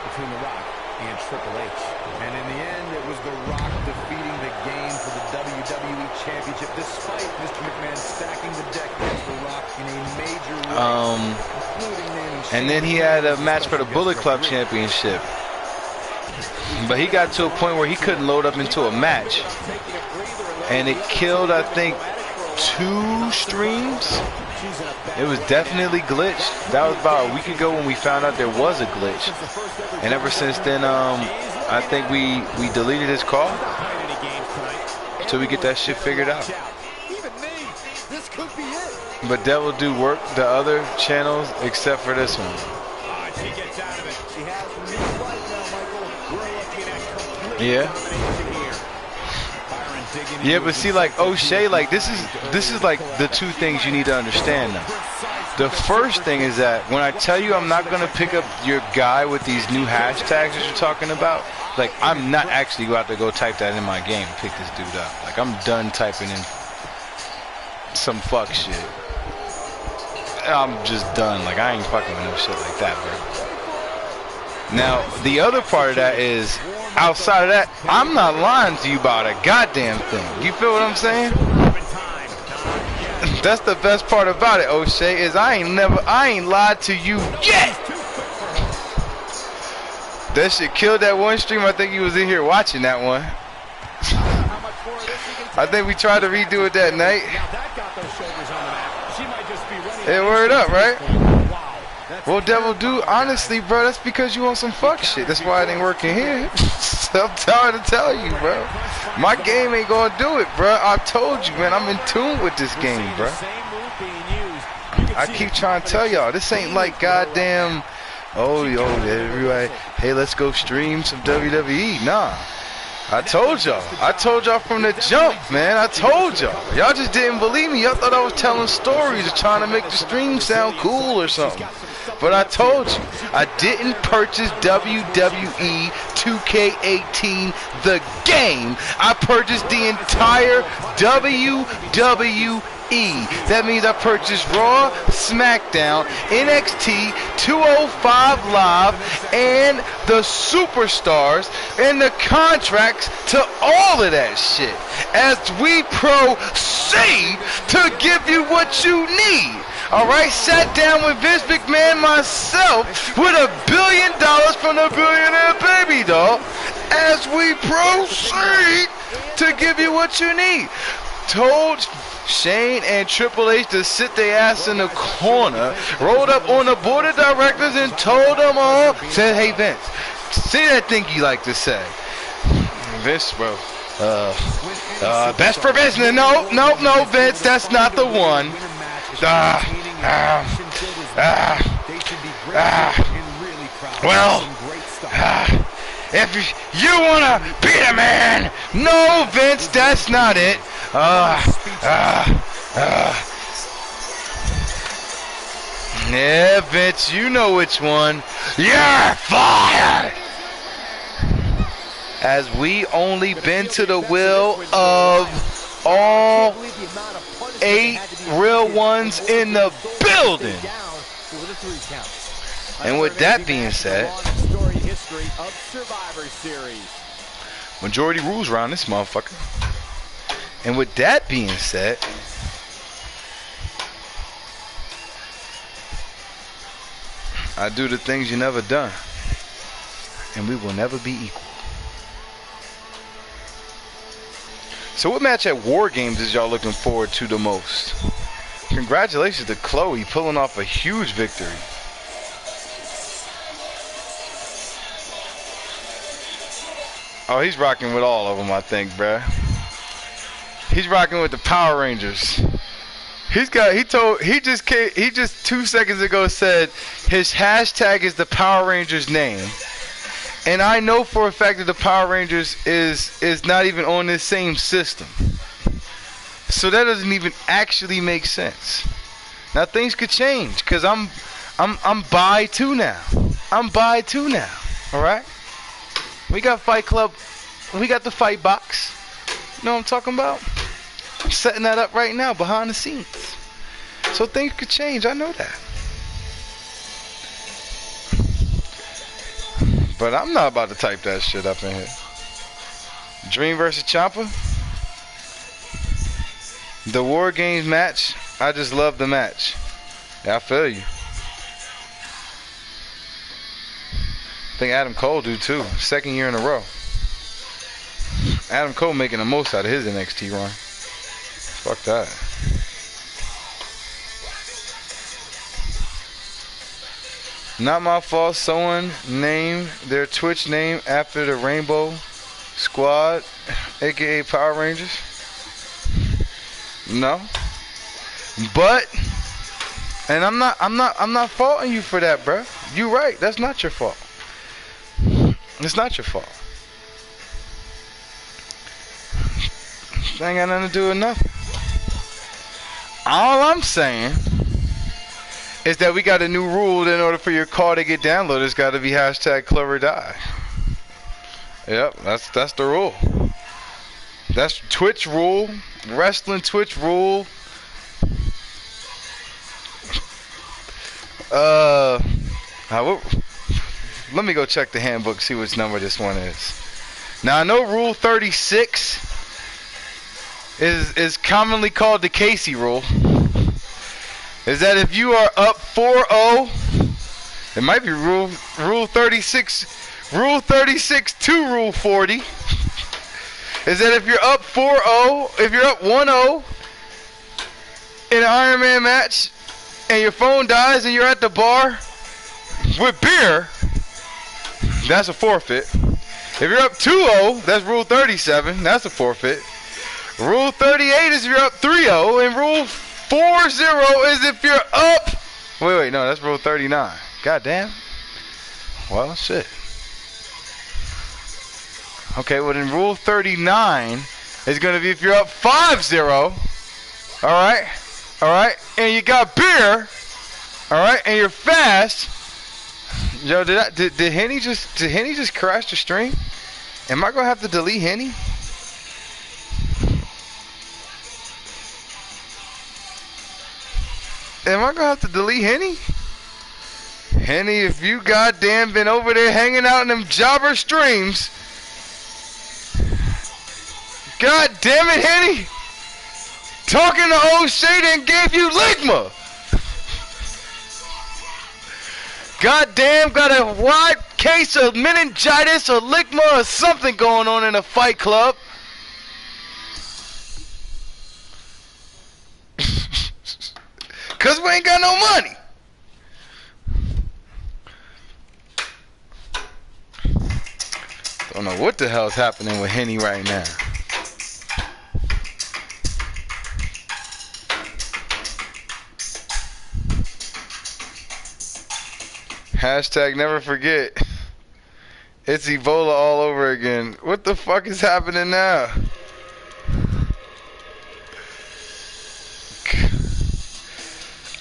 between The Rock and Triple H. And in the end, it was The Rock defeating the game for the WWE Championship, despite Mr. McMahon stacking the deck against The Rock in a major way, including naming and then he had a match for the Bullet Club Championship. But he got to a point where he couldn't load up into a match. And it killed, I think, 2 streams. It was definitely glitched. That was about a week ago when we found out there was a glitch. And ever since then, I think we deleted his call until we get that shit figured out. But Devil Do work the other channels except for this one. Yeah. Yeah, but see, like O'Shea, like this is like the two things you need to understand now. The first thing is that when I tell you I'm not gonna pick up your guy with these new hashtags that you're talking about, like I'm not actually about to go type that in my game and pick this dude up. Like I'm done typing in some fuck shit. I'm just done. Like I ain't fucking with no shit like that, bro. Now the other part of that is, outside of that, I'm not lying to you about a goddamn thing. You feel what I'm saying? That's the best part about it, O'Shea, is I ain't lied to you yet. That shit killed that one stream. I think you was in here watching that one. I think we tried to redo it that night. It word up, right? Well, Devil Dude, honestly, bro, that's because you on some fuck shit. That's why it ain't working here. I'm trying to tell you, bro. My game ain't gonna do it, bro. I told you, man. I'm in tune with this game, bro. I keep trying to tell y'all, this ain't like goddamn, oh, everybody, hey, let's go stream some WWE. Nah. I told y'all from the jump, man. I told y'all. Y'all just didn't believe me. Y'all thought I was telling stories or trying to make the stream sound cool or something. But I told you, I didn't purchase WWE 2K18, the game. I purchased the entire WWE. That means I purchased Raw, SmackDown, NXT, 205 Live, and the Superstars, and the contracts to all of that shit, as we proceed to give you what you need. Alright, sat down with Vince McMahon myself with $1 billion from the Billionaire Baby Doll, as we proceed to give you what you need. Told Shane and Triple H to sit their ass in the corner, rolled up on the board of directors and told them all, said, hey Vince, say that thing you like to say. Vince, bro, best for business. No, Vince, that's not the one. If you wanna be the man, no, Vince, that's not it. Yeah, Vince, you know which one. You're fired. As we only been to the will of all 8 real ones in the building. And with that being said, majority rules around this motherfucker. And with that being said, I do the things you never done, and we will never be equal. So what match at War Games is y'all looking forward to the most? Congratulations to Chloe pulling off a huge victory. Oh, he's rocking with all of them, I think, bruh. He's rocking with the Power Rangers. He just 2 seconds ago said his hashtag is the Power Rangers name. And I know for a fact that the Power Rangers is not even on this same system. So that doesn't even actually make sense. Now things could change, cause I'm buy 2 now. I'm buy 2 now. All right. We got Fight Club. We got the Fight Box. You know what I'm talking about? I'm setting that up right now behind the scenes. So things could change. I know that. But I'm not about to type that shit up in here. Dream versus Ciampa. The War Games match. I just love the match. Yeah, I feel you. I think Adam Cole do too. 2nd year in a row. Adam Cole making the most out of his NXT run. Fuck that. Not my fault. Someone named their Twitch name after the Rainbow Squad, aka Power Rangers. No. But, and I'm not faulting you for that, bruh. You right. That's not your fault. It's not your fault. That ain't got nothing to do with nothing. All I'm saying is that we got a new rule that in order for your call to get downloaded, it's got to be hashtag Club or Die. Yep, that's the rule. That's Twitch rule, wrestling Twitch rule. Let me go check the handbook, see which number this one is. Now I know Rule 36 is commonly called the Casey rule. Is that if you are up 4-0, it might be Rule 36. Rule 36 to Rule 40 is that if you're up 4-0, if you're up 1-0 in an Iron Man match and your phone dies and you're at the bar with beer, that's a forfeit. If you're up 2-0, that's Rule 37, that's a forfeit. Rule 38 is if you're up 3-0, and Rule 40 is if you're up... Wait, no, that's Rule 39. God damn. Well, shit. Okay, well then Rule 39 is going to be if you're up 5-0, alright, and you got beer, alright, and you're fast. Yo, did Henny just crash the stream? Am I gonna have to delete Henny? Am I gonna have to delete Henny? Henny, if you goddamn been over there hanging out in them jobber streams, god damn it, Henny! Talking to O'Shea and gave you Ligma! Goddamn, got a wide case of meningitis or Ligma or something going on in a fight club. Cause we ain't got no money. Don't know what the hell's happening with Henny right now. Hashtag never forget. It's Ebola all over again. What the fuck is happening now?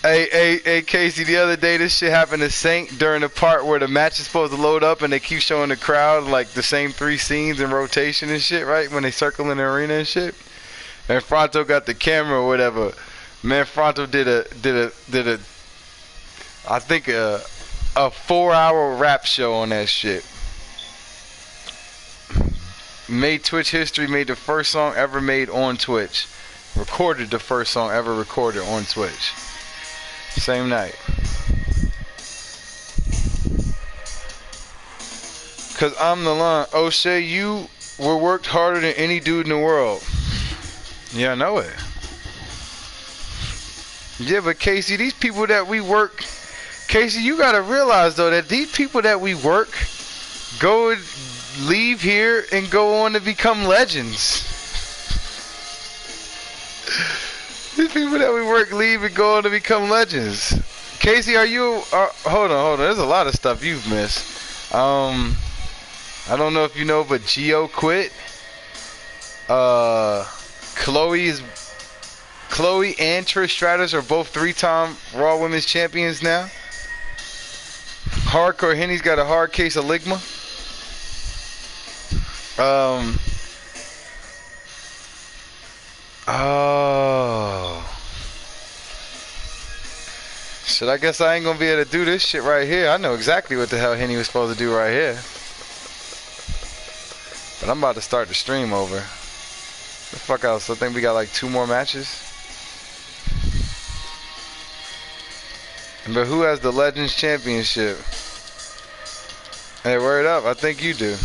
Hey, Casey, the other day this shit happened to Saint during the part where the match is supposed to load up and they keep showing the crowd like the same 3 scenes in rotation and shit, right? When they circle in the arena and shit. And Fronto got the camera or whatever. Man, Fronto did a I think a 4-hour rap show on that shit. Made Twitch history, made the first song ever made on Twitch. Recorded the first song ever recorded on Twitch. Same night. Cause I'm the line. O'Shea, you were worked harder than any dude in the world. Yeah, I know it. Yeah, but Casey, these people that we work... Casey, you gotta realize though that these people that we work go and leave here and go on to become legends. These people that we work leave and go on to become legends. Casey, are you... hold on. There's a lot of stuff you've missed. I don't know if you know, but Gio quit. Chloe and Trish Stratus are both 3-time Raw Women's Champions now. Hardcore Henny's got a hard case of Ligma. Oh. Shit, I guess I ain't gonna be able to do this shit right here. I know exactly what the hell Henny was supposed to do right here. But I'm about to start the stream over. The fuck else? I think we got like 2 more matches. But who has the Legends Championship? Hey, word up. I think you do.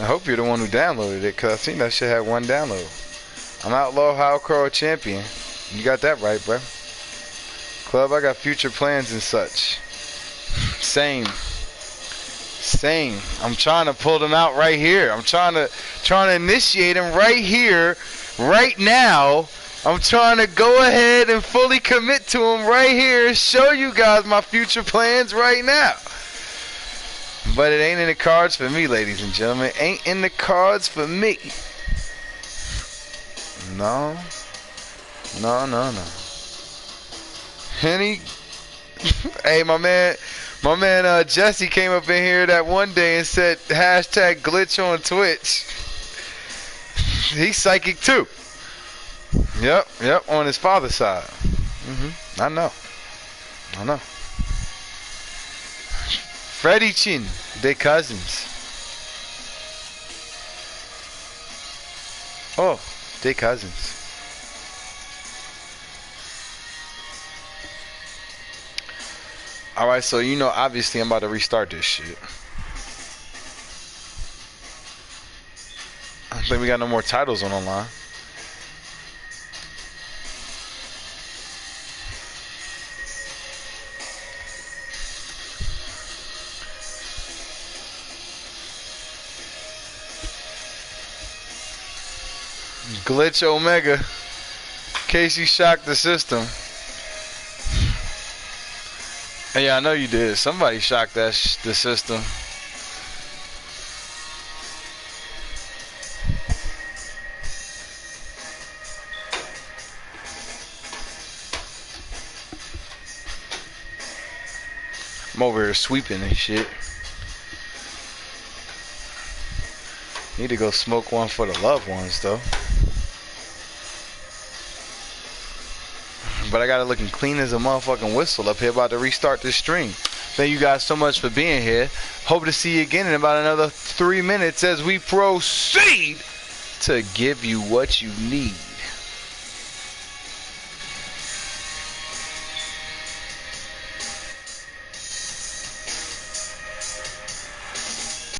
I hope you're the one who downloaded it, because I seen that shit had 1 download. I'm Outlaw Hardcore Champion. You got that right, bro. Club, I got future plans and such. Same. I'm trying to pull them out right here. I'm trying to initiate them right here, right now. I'm trying to go ahead and fully commit to them right here and show you guys my future plans right now. But it ain't in the cards for me, ladies and gentlemen. Ain't in the cards for me. No. No. Henny. Hey, my man Jesse came up in here that one day and said hashtag glitch on Twitch. He's psychic too. Yep, on his father's side. I know. Freddie Chin, they cousins. Oh, they cousins. Alright, so you know, obviously I'm about to restart this shit. I don't think we got no more titles on the line. Glitch Omega. Casey shocked the system. Yeah, I know you did. Somebody shocked the system. I'm over here sweeping and shit. Need to go smoke one for the loved ones though. But I got it looking clean as a motherfucking whistle up here, about to restart this stream. Thank you guys so much for being here. Hope to see you again in about another 3 minutes as we proceed to give you what you need.